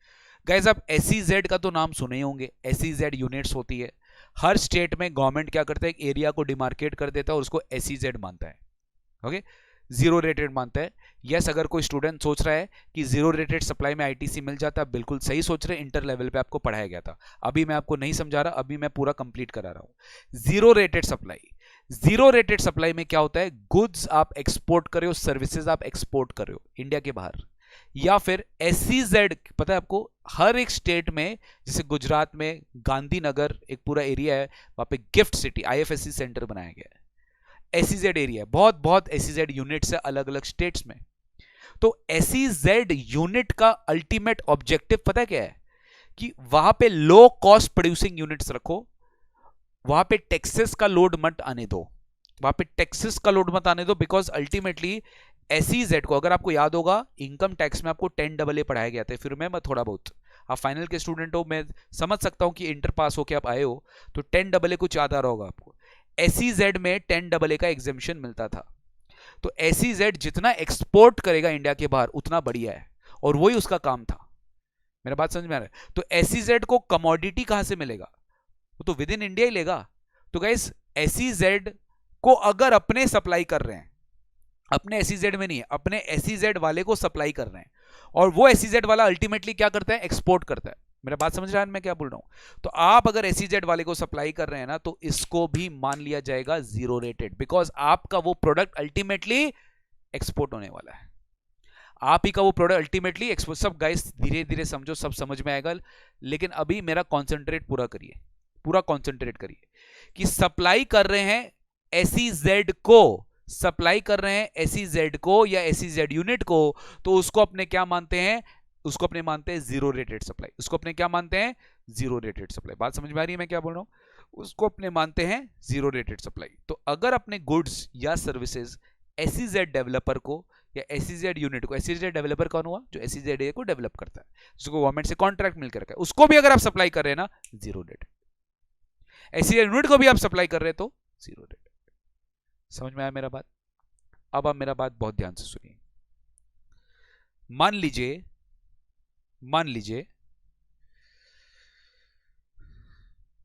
गाइस, आप SEZ का तो नाम सुने ही होंगे। SEZ यूनिट्स होती है। हर स्टेट में गवर्नमेंट क्या करता है, एक एरिया को डिमार्केट कर देता है और उसको SEZ मानता है, ओके, जीरो रेटेड मानता है। यस, अगर कोई स्टूडेंट सोच रहा है कि जीरो रेटेड सप्लाई में ITC मिल जाता है, बिल्कुल सही सोच रहे हैं। इंटर लेवल पे आपको पढ़ाया गया था, अभी मैं आपको नहीं समझा रहा, अभी मैं पूरा कंप्लीट करा रहा हूं। Zero rated supply, zero rated supply में क्या होता है, गुड्स आप एक्सपोर्ट कर रहे हो, सर्विसेज आप एक्सपोर्ट कर रहे हो इंडिया के बाहर, या फिर SEZ, पता है आपको, हर एक स्टेट में, जैसे गुजरात में गांधीनगर एक पूरा एरिया है, वहां पे गिफ्ट सिटी IFSC सेंटर बनाया गया है। SEZ एरिया, बहुत SEZ यूनिट्स है अलग अलग स्टेट्स में। तो SEZ यूनिट का अल्टीमेट ऑब्जेक्टिव पता है क्या है, कि वहां पे लो कॉस्ट प्रोड्यूसिंग यूनिट्स रखो, वहां पे टैक्सेस का लोड मत आने दो। वहां पे टैक्सेस का लोड मत आने दो, बिकॉज अल्टीमेटली एसईजेड को, अगर आपको याद होगा इनकम टैक्स में आपको 10AA पढ़ाया गया था, फिर मैं थोड़ा बहुत, आप फाइनल के स्टूडेंट हो, मैं समझ सकता हूं कि इंटर पास होके आप आए हो, तो 10AA कुछ याद आ रहा होगा आपको। एसईजेड में 10AA का एग्जेम्पशन मिलता था, तो एसईजेड जितना एक्सपोर्ट करेगा इंडिया के बाहर उतना बढ़िया है, और वही उसका काम था। मेरा बात समझ में आ रहा है? तो एसईजेड को कमोडिटी कहां से मिलेगा, वो तो विद इन इंडिया ही लेगा। तो गाइस एसईजेड को अगर अपने सप्लाई कर रहे हैं, अपने एसईजेड में नहीं है, अपने एसईजेड वाले को सप्लाई कर रहे हैं, और वो एसईजेड वाला अल्टीमेटली क्या करता है, एक्सपोर्ट करता है। मेरा बात समझ रहा है मैं क्या बोल रहा हूं? तो आप अगर एसईजेड वाले को सप्लाई कर रहे हैं ना, तो इसको भी मान लिया जाएगा जीरो रेटेड, बिकॉज आपका वो प्रोडक्ट अल्टीमेटली एक्सपोर्ट होने वाला है, आप ही का वो प्रोडक्ट अल्टीमेटली एक्सपोर्ट। सब गाइस धीरे धीरे समझो, सब समझ में आएगा, लेकिन अभी मेरा कॉन्सेंट्रेट पूरा करिए, पूरा कॉन्सेंट्रेट करिए कि सप्लाई कर रहे हैं एसईजेड को, सप्लाई कर रहे हैं एसईजेड को या एसईजेड यूनिट को, तो उसको अपने क्या मानते हैं, उसको अपने मानते हैं जीरो रेटेड सप्लाई, उसको अपने क्या मानते हैं, जीरो रेटेड सप्लाई। बात समझ में आ रही है मैं क्या बोल रहा हूं? उसको अपने मानते हैं जीरो रेटेड सप्लाई। तो अगर अपने गुड्स या सर्विसेज एसईजेड डेवलपर को या एसईजेड यूनिट को, एसईजेड डेवलपर कौन हुआ, जो एसईजेड को डेवलप करता है, जिसको गवर्नमेंट से कॉन्ट्रैक्ट मिलकर रखा है, उसको भी अगर आप सप्लाई कर रहे हैं ना, जीरो रेटेड। एसईजेड यूनिट को भी आप सप्लाई कर रहे हैं तो जीरो रेटेड। समझ में आया मेरा बात? अब आप मेरा बात बहुत ध्यान से सुनिए। मान लीजिए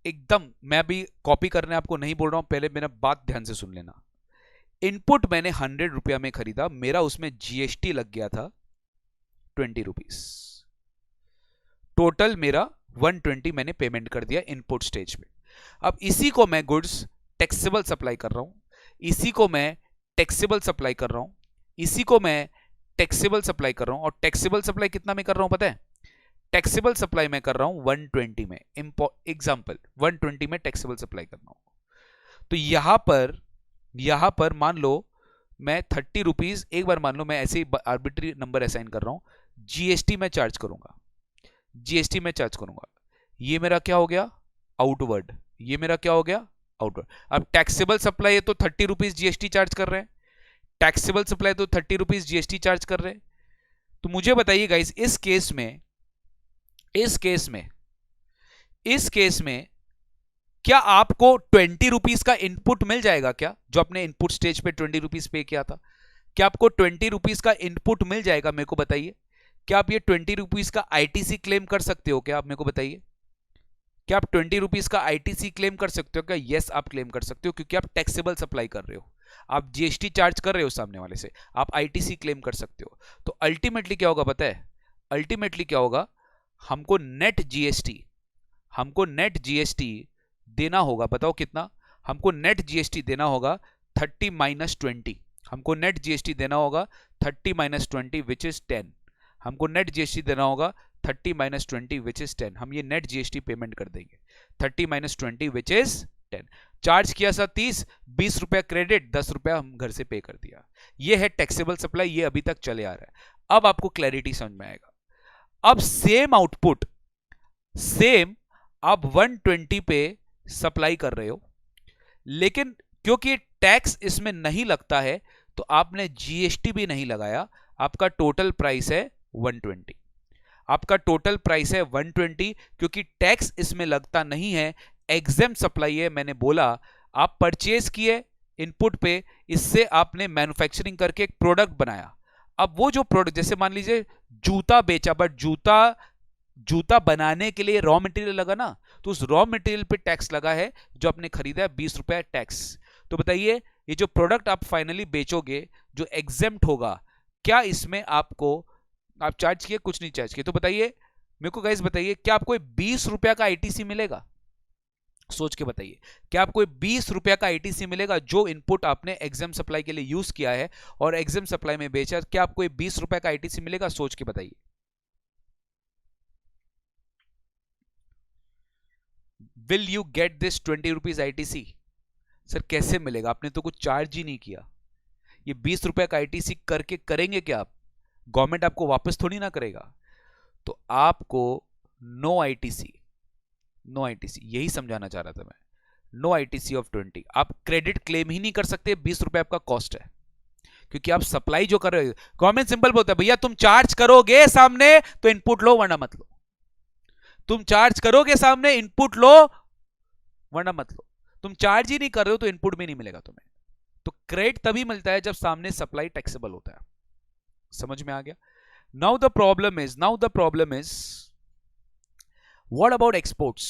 एकदम, मैं अभी कॉपी करने आपको नहीं बोल रहा हूं, पहले मेरा बात ध्यान से सुन लेना। इनपुट मैंने 100 रुपया में खरीदा, मेरा उसमें जीएसटी लग गया था 20 रुपीज, टोटल मेरा 120 मैंने पेमेंट कर दिया इनपुट स्टेज पे। अब इसी को मैं गुड्स टैक्सेबल सप्लाई कर रहा हूं, इसी को मैं टैक्सेबल सप्लाई कर रहा हूं, इसी को मैं टैक्सेबल सप्लाई कर रहा हूं, और टैक्सेबल सप्लाई कितना में कर रहा हूं पता है? टैक्सेबल सप्लाई में कर रहा हूं 120 में, एग्जांपल 120 में टैक्सेबल सप्लाई कर रहा हूं। तो यहां पर मान लो मैं 30 रुपीज, एक बार मान लो मैं ऐसे ही आर्बिट्री नंबर असाइन कर रहा हूं, जीएसटी में चार्ज करूंगा, जीएसटी में चार्ज करूंगा, ये मेरा क्या हो गया, आउटवर्ड, ये मेरा क्या हो गया, आउटवर्ड। अब टैक्सेबल सप्लाई है तो 30 रुपीज जीएसटी चार्ज कर रहे हैं, टैक्सेबल सप्लाई तो 30 रुपीज जीएसटी चार्ज कर रहे हैं। तो मुझे बताइए गाइस, इस केस में क्या आपको 20 रुपीज का इनपुट मिल जाएगा क्या, जो अपने इनपुट स्टेज पे 20 रुपीज पे किया था? क्या आपको 20 रुपीज का इनपुट मिल जाएगा? मेरे को बताइए, क्या आप ये 20 रुपीज का आईटीसी क्लेम कर सकते हो क्या? आप मेरे को बताइए, क्या आप 20 रुपीज का आईटीसी क्लेम कर सकते हो क्या? यस, आप क्लेम कर सकते हो, क्योंकि आप टैक्सेबल सप्लाई कर रहे हो, आप जीएसटी चार्ज कर रहे हो सामने वाले से, आप आईटीसी क्लेम कर सकते हो। तो अल्टीमेटली क्या होगा पता है? अल्टीमेटली क्या होगा, हमको नेट जीएसटी देना होगा, बताओ कितना? हमको नेट जीएसटी देना होगा 30 माइनस 20, हमको नेट जीएसटी देना होगा 30 माइनस 20 विच इज 10, हमको नेट जीएसटी देना होगा 30 माइनस 20 विच इज 10। हम ये नेट जीएसटी पेमेंट कर देंगे 30 माइनस 20 विच इज 10। चार्ज किया सर 30, 20 रुपया क्रेडिट, 10 रुपया हम घर से पे कर दिया। ये है टैक्सेबल सप्लाई, ये अभी तक चले आ रहा है। अब आपको क्लैरिटी समझ में आएगा। अब सेम आउटपुट, सेम आप 120 पे सप्लाई कर रहे हो, लेकिन क्योंकि टैक्स इसमें नहीं लगता है तो आपने जीएसटी भी नहीं लगाया, आपका टोटल प्राइस है 120, आपका टोटल प्राइस है 120, क्योंकि टैक्स इसमें लगता नहीं है, एग्जेम्प्ट सप्लाई है। मैंने बोला आप परचेज किए इनपुट पे, इससे आपने मैन्युफैक्चरिंग करके एक प्रोडक्ट बनाया। अब वो जो प्रोडक्ट, जैसे मान लीजिए जूता बेचा, बट जूता बनाने के लिए रॉ मटेरियल लगा ना, तो उस रॉ मटेरियल पे टैक्स लगा है, जो आपने खरीदा है 20 रुपया टैक्स। तो बताइए ये जो प्रोडक्ट आप फाइनली बेचोगे, जो एग्जेम्प्ट होगा, क्या इसमें आपको, आप चार्ज किए, कुछ नहीं चार्ज किए, तो बताइए मेरे को गाइस, बताइए क्या आपको 20 रुपया का आईटीसी मिलेगा? सोच के बताइए, क्या आपको 20 रुपया का आईटीसी मिलेगा जो इनपुट आपने एग्जाम सप्लाई के लिए यूज किया है और एग्जाम सप्लाई में बेचा? क्या आपको 20 रुपया का आईटीसी मिलेगा? सोच के बताइए। Will you get this 20 rupees ITC? Sir कैसे मिलेगा, आपने तो कुछ चार्ज ही नहीं किया। ये 20 रुपया का आईटीसी करके करेंगे क्या आप? गवर्नमेंट आपको वापस थोड़ी ना करेगा। तो आपको नो आईटीसी, नो आईटीसी, यही समझाना चाह रहा था मैं। No ITC of 20। आप क्रेडिट क्लेम ही नहीं कर सकते, 20 रुपए आपका कॉस्ट है, क्योंकि आप सप्लाई जो कर रहे हो, गवर्नमेंट सिंपल बोलता है भैया तुम चार्ज करोगे सामने तो इनपुट लो वरना मत लो, तुम चार्ज करोगे सामने इनपुट लो वरना मत लो, तुम चार्ज ही नहीं कर रहे हो तो इनपुट भी नहीं मिलेगा तुम्हें। तो क्रेडिट तभी मिलता है जब सामने सप्लाई टैक्सेबल होता है। समझ में आ गया? Now the problem is what about exports?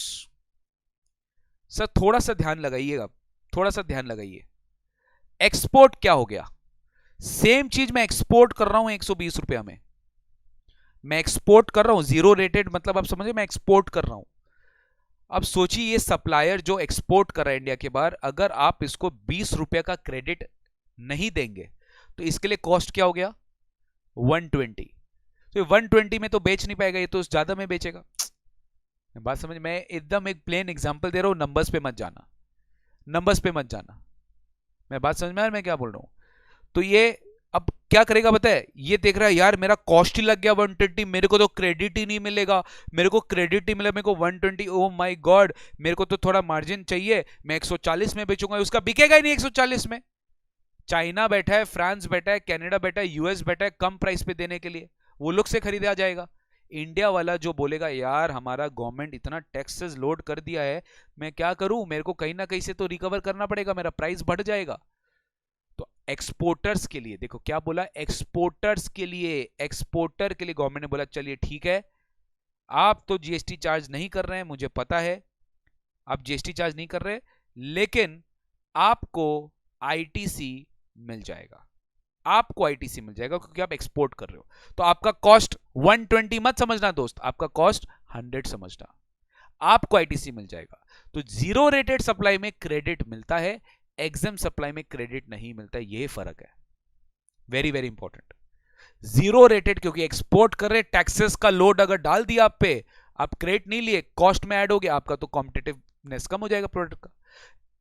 Sir थोड़ा सा ध्यान लगाइएगा, थोड़ा सा ध्यान लगाइए। एक्सपोर्ट क्या हो गया? सेम चीज मैं एक्सपोर्ट कर रहा हूं 120 रुपया में, मैं एक्सपोर्ट कर रहा हूं, जीरो रेटेड मतलब आप समझे, मैं एक्सपोर्ट कर रहा हूं। अब सोचिए ये सप्लायर जो एक्सपोर्ट कर रहा है इंडिया के बाहर, अगर आप इसको 20 रुपए का क्रेडिट नहीं देंगे तो इसके लिए कॉस्ट क्या हो गया? 120। तो 120 में तो बेच नहीं पाएगा, ये तो ज्यादा में बेचेगा। बात समझ, मैं एकदम एक प्लेन एग्जांपल दे रहा हूं, नंबर्स पे मत जाना, नंबर्स पे मत जाना। मैं बात समझ में आ रहा है मैं क्या बोल रहा हूं? तो ये अब क्या करेगा पता है, ये देख रहा है यार मेरा कॉस्ट ही लग गया 120, मेरे को तो क्रेडिट ही नहीं मिलेगा, मेरे को क्रेडिट ही मिला, मेरे को 120, ओ माय गॉड, मेरे को तो थोड़ा मार्जिन चाहिए, मैं 140 में बेचूंगा, उसका बिकेगा ही नहीं 140 में। चाइना बैठा है, फ्रांस बैठा है, कनाडा बैठा है, यूएस बैठा है कम प्राइस पे देने के लिए, वो लोग से खरीदा जाएगा। इंडिया वाला जो बोलेगा यार हमारा गवर्नमेंट इतना टैक्सेस लोड कर दिया है, मैं क्या करूं, मेरे को कहीं ना कहीं से तो रिकवर करना पड़ेगा, मेरा प्राइस बढ़ जाएगा। तो एक्सपोर्टर्स के लिए देखो क्या बोला, एक्सपोर्टर्स के लिए, एक्सपोर्टर के लिए गवर्नमेंट ने बोला चलिए ठीक है, आप तो जीएसटी चार्ज नहीं कर रहे हैं, मुझे पता है आप जीएसटी चार्ज नहीं कर रहे, लेकिन आपको आईटीसी मिल जाएगा, आपको आईटीसी मिल जाएगा क्योंकि आप एक्सपोर्ट कर रहे हो। तो आपका कॉस्ट 120 मत समझना दोस्त, आपका कॉस्ट 100 समझना, आपको आईटीसी मिल जाएगा। तो जीरो रेटेड सप्लाई में क्रेडिट मिलता है, एग्जाम सप्लाई में क्रेडिट नहीं मिलता, यह फर्क है, very very important. Zero rated क्योंकि एक्सपोर्ट कर रहे, टैक्सेस का लोड अगर डाल दिया आप पे, आप क्रेडिट नहीं लिए, कॉस्ट में ऐड हो गया आपका, तो कॉम्पिटिटिवनेस कम हो जाएगा प्रोडक्ट का।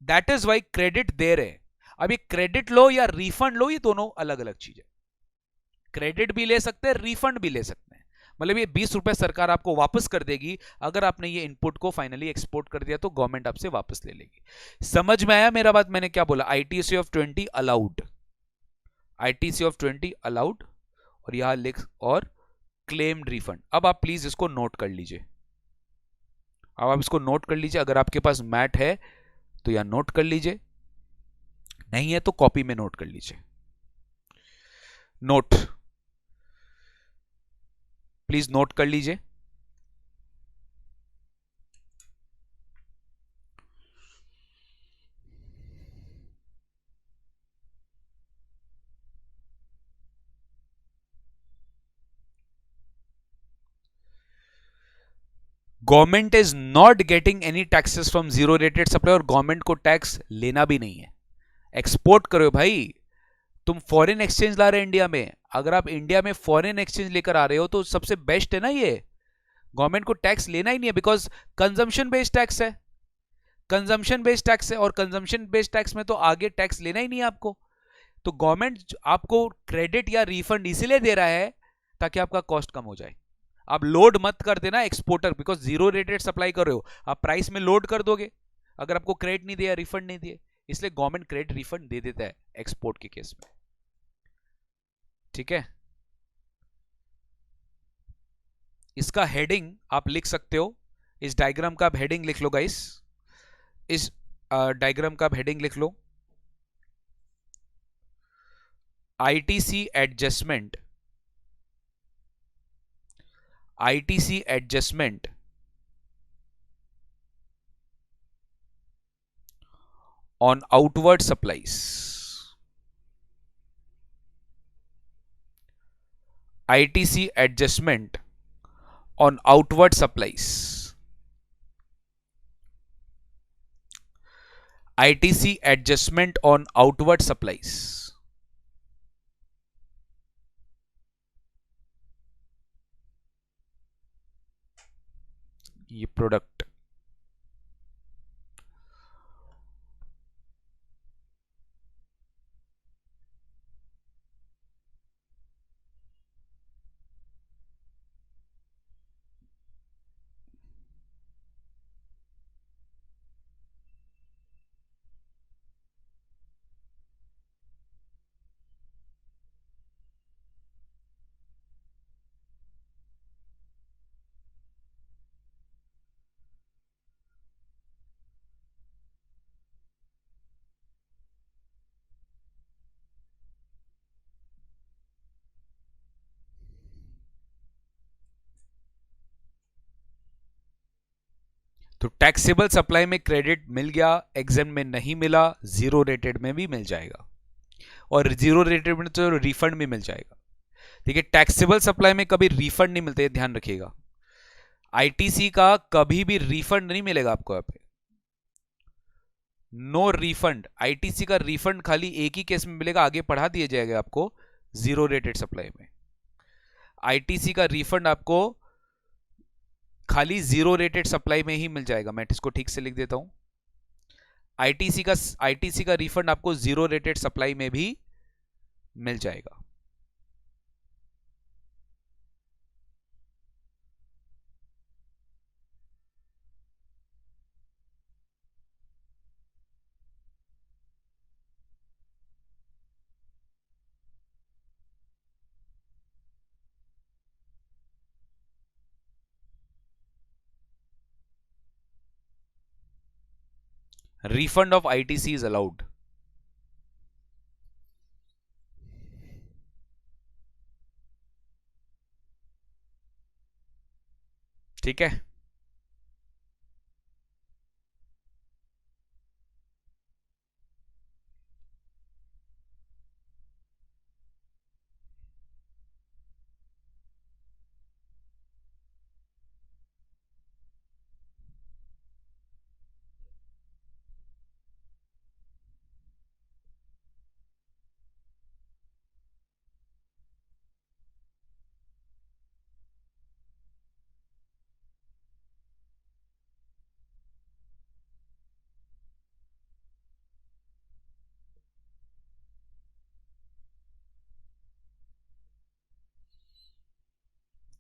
दैट इज वाई क्रेडिट दे रहे हैं। अभी क्रेडिट लो या रिफंड लो, ये दोनों अलग अलग चीज है। क्रेडिट भी ले सकते हैं, रिफंड भी ले सकते हैं, मतलब ये 20 रुपए सरकार आपको वापस कर देगी, अगर आपने ये इनपुट को फाइनली एक्सपोर्ट कर दिया तो गवर्नमेंट आपसे वापस ले लेगी। समझ में आया मेरा बात? मैंने क्या बोला, ITC of 20 allowed, ITC of 20 allowed, और यहां लिख और क्लेम्ड रिफंड। अब आप प्लीज इसको नोट कर लीजिए, अब आप इसको नोट कर लीजिए, अगर आपके पास मैट है तो यहां नोट कर लीजिए, नहीं है तो कॉपी में नोट कर लीजिए। नोट, प्लीज नोट कर लीजिए। Government is not getting any taxes from zero rated supply, और गवर्नमेंट को टैक्स लेना भी नहीं है। एक्सपोर्ट करो भाई, तुम फॉरेन एक्सचेंज ला रहे हैं इंडिया में, अगर आप इंडिया में फॉरेन एक्सचेंज लेकर आ रहे हो तो सबसे बेस्ट है ना ये, गवर्नमेंट को टैक्स लेना ही नहीं है, बिकॉज कंजम्पशन बेस्ड टैक्स है, कंजम्पशन बेस्ड टैक्स है, और कंजम्पशन बेस्ड टैक्स में तो आगे टैक्स लेना ही नहीं है आपको। तो गवर्नमेंट आपको क्रेडिट या रिफंड इसीलिए दे रहा है ताकि आपका कॉस्ट कम हो जाए। आप लोड मत कर देना exporter, because zero rated supply कर रहे हो, आप प्राइस में लोड कर दोगे अगर आपको क्रेडिट नहीं दिया, रिफंड नहीं दिए, इसलिए गवर्नमेंट क्रेडिट रिफंड दे देता है एक्सपोर्ट के केस में। ठीक है, इसका हेडिंग आप लिख सकते हो, इस डायग्राम का आप हेडिंग लिख लो गाइस, इस डायग्राम का आप हेडिंग लिख लो, ITC adjustment, ITC adjustment on outward supplies, ITC adjustment on outward supplies, ITC adjustment on outward supplies, ये प्रोडक्ट, तो टैक्सेबल सप्लाई में क्रेडिट मिल गया, एग्जेम्प्ट में नहीं मिला, जीरो रेटेड में भी मिल जाएगा, और जीरो रेटेड में तो रिफंड भी मिल जाएगा। देखिए टैक्सेबल सप्लाई में कभी रिफंड नहीं मिलते, ध्यान रखिएगा। आईटीसी का कभी भी रिफंड नहीं मिलेगा आपको यहाँ पे, नो रिफंड। आईटीसी का रिफंड खाली एक ही केस में मिलेगा, आगे पढ़ा दिया जाएगा आपको, जीरो रेटेड सप्लाई में। आईटीसी का रिफंड आपको खाली जीरो रेटेड सप्लाई में ही मिल जाएगा। मैं इसको ठीक से लिख देता हूं, आईटीसी का रिफंड आपको जीरो रेटेड सप्लाई में भी मिल जाएगा। refund of ITC is allowed। ठीक है,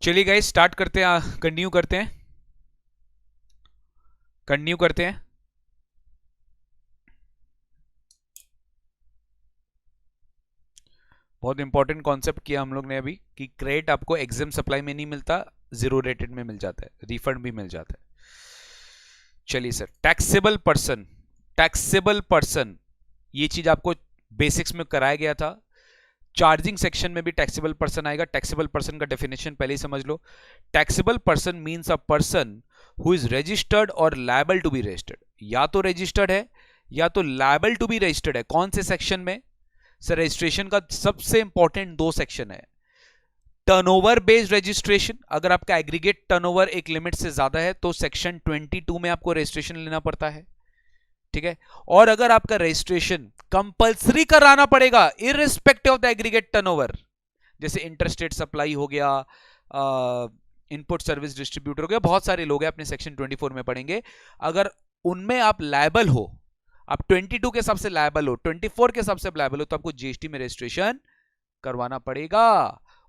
चलिए गाइस स्टार्ट करते हैं, कंटिन्यू करते हैं, कंटिन्यू करते हैं। बहुत इंपॉर्टेंट कॉन्सेप्ट किया हम लोग ने अभी कि क्रेडिट आपको एग्जाम सप्लाई में नहीं मिलता, जीरो रेटेड में मिल जाता है, रिफंड भी मिल जाता है। चलिए sir, taxable person, taxable person ये चीज आपको बेसिक्स में कराया गया था। चार्जिंग सेक्शन में भी टैक्सेबल पर्सन आएगा। टैक्सेबल पर्सन का डेफिनेशन पहले ही समझ लो। Taxable person means a person who is registered और लायबल टू बी रजिस्टर्ड। या तो रजिस्टर्ड है या तो लायबल टू बी रजिस्टर्ड है। कौन से सेक्शन में सर? रजिस्ट्रेशन का सबसे इंपॉर्टेंट दो सेक्शन है। टर्नओवर बेस्ड रजिस्ट्रेशन, अगर आपका एग्रीगेट टर्नओवर एक लिमिट से ज्यादा है तो सेक्शन 22 में आपको रजिस्ट्रेशन लेना पड़ता है, ठीक है। और अगर आपका रजिस्ट्रेशन कंपलसरी कराना पड़ेगा irrespective of the aggregate turnover, जैसे इंटरस्टेट सप्लाई हो गया, इनपुट सर्विस डिस्ट्रीब्यूटर हो गया, बहुत सारे लोग हैं, अपने सेक्शन 24 में पढ़ेंगे। अगर उनमें आप लायबल हो, आप 22 के हिसाब से लायबल हो, 24 के हिसाब से लायबल हो, तो आपको जीएसटी में रजिस्ट्रेशन करवाना पड़ेगा।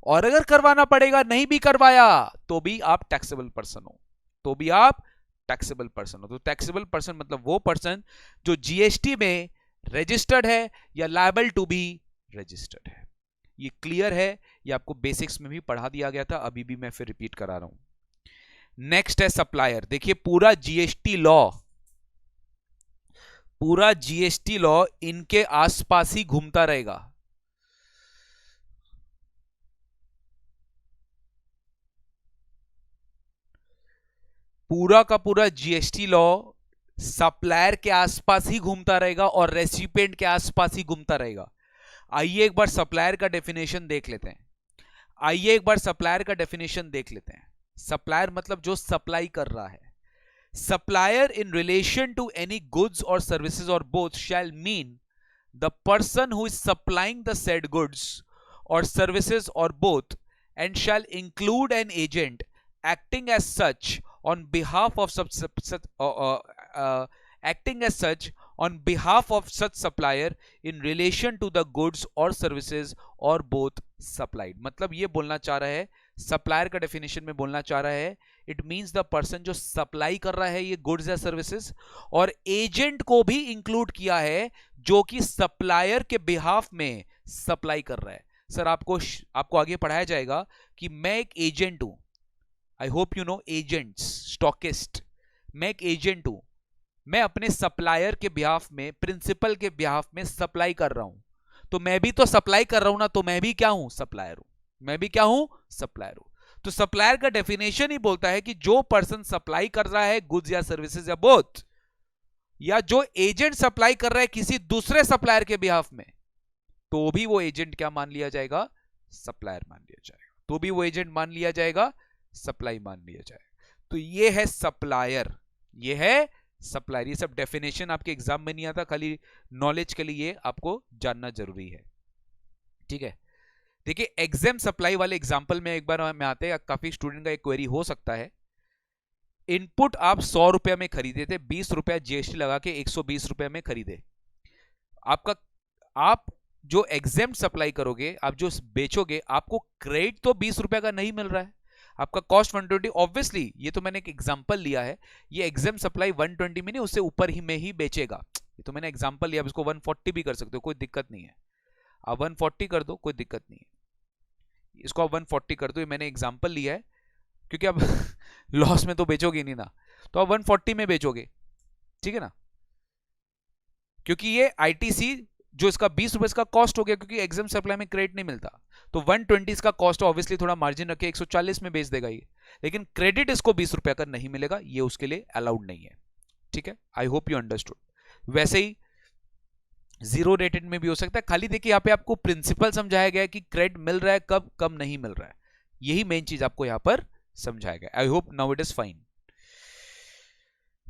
और अगर करवाना पड़ेगा, नहीं भी करवाया तो भी आप टैक्सेबल पर्सन हो, तो भी आप टैक्सेबल पर्सन हो। तो टैक्सेबल पर्सन मतलब वो पर्सन जो जीएसटी में रजिस्टर्ड है या लायबल टू बी रजिस्टर्ड है। ये क्लियर है, ये आपको बेसिक्स में भी पढ़ा दिया गया था, अभी भी मैं फिर रिपीट करा रहा हूं। नेक्स्ट है सप्लायर। देखिए पूरा जीएसटी लॉ, पूरा जीएसटी लॉ इनके आसपास ही घूमता रहेगा। पूरा का पूरा जीएसटी लॉ सप्लायर के आसपास ही घूमता रहेगा और रेसिपिएंट के आसपास ही घूमता रहेगा। आइए एक बार सप्लायर का डेफिनेशन देख लेते हैं। आइए एक बार सप्लायर का डेफिनेशन देख लेते हैं। सप्लायर मतलब जो सप्लाई कर रहा है। Supplier in relation to any goods और सर्विसेज और both shall mean the person who is supplying the said goods और सर्विसेज और both, and shall include an agent acting as such on behalf of acting as such on behalf of such supplier in relation to the goods or services or both supplied। मतलब ये बोलना चाह रहा है, supplier का definition में बोलना चाह रहा है, इट मींस द पर्सन जो सप्लाई कर रहा है ये गुड्स या सर्विसेज, और एजेंट को भी इंक्लूड किया है जो कि सप्लायर के बिहाफ में सप्लाई कर रहा है। सर आपको आगे पढ़ाया जाएगा कि मैं एक एजेंट हूं। I hope you know agents, stockist. मैं एक एजेंट हूं, मैं अपने सप्लायर के बिहाफ में, प्रिंसिपल के बिहाफ में सप्लाई कर रहा हूं, तो मैं भी तो सप्लाई कर रहा हूं ना, तो मैं भी क्या हूं? सप्लायर हूं। मैं भी क्या हूं? सप्लायर हूं। तो सप्लायर का डेफिनेशन ही बोलता है कि जो पर्सन सप्लाई कर रहा है गुड्स या सर्विसेज या बोथ, या जो एजेंट सप्लाई कर रहा है किसी दूसरे सप्लायर के बिहाफ में, तो भी वो एजेंट क्या मान लिया जाएगा? सप्लायर मान लिया जाएगा। तो भी वो एजेंट मान लिया जाएगा, सप्लाई मान लिया जाएगा। तो ये है सप्लायर, ये है सप्लायर। ये सब डेफिनेशन आपके एग्जाम में नहीं आता, खाली नॉलेज के लिए आपको जानना जरूरी है, ठीक है। देखिए एग्जाम सप्लाई वाले एग्जांपल में एक बार में आते हैं, काफी स्टूडेंट का एक क्वेरी हो सकता है। इनपुट आप 100 रुपए में खरीदे थे, 20 रुपया जीएसटी लगा के 120 रुपए में खरीदे। आप जो एग्जाम सप्लाई करोगे, आप जो बेचोगे, आपको क्रेडिट तो 20 रुपए का नहीं मिल रहा है, आपका कॉस्ट 120। ऑब्वियसली ये तो मैंने एक एग्जांपल लिया है, ये एग्जाम सप्लाई 120 में नहीं, उससे ऊपर ही में ही बेचेगा। ये तो मैंने एग्जांपल लिया, इसको 140 भी कर सकते हो, कोई दिक्कत नहीं है। आप 140 कर दो, कोई दिक्कत नहीं है, इसको आप 140 कर दो, ये मैंने एग्जांपल लिया है, क्योंकि अब लॉस में तो बेचोगे नहीं ना, तो आप 140 में बेचोगे, ठीक है ना, क्योंकि ये आईटीसी जो इसका 20 रुपए का कॉस्ट हो गया, क्योंकि एग्जाम सप्लाई में क्रेडिट नहीं मिलता, तो 120 इसका कॉस्ट, ऑब्वियसली थोड़ा मार्जिन रखे 140 में बेच देगा ये, लेकिन क्रेडिट इसको 20 रुपए का नहीं मिलेगा, ये उसके लिए अलाउड नहीं है, ठीक है। I hope you understood. वैसे ही जीरो रेटेड में भी हो सकता है, खाली देखिए यहाँ पे आपको प्रिंसिपल समझाया गया है कि क्रेडिट मिल रहा है कब, कब नहीं मिल रहा है, यही मेन चीज आपको यहाँ पर समझाया गया। I hope now it is fine.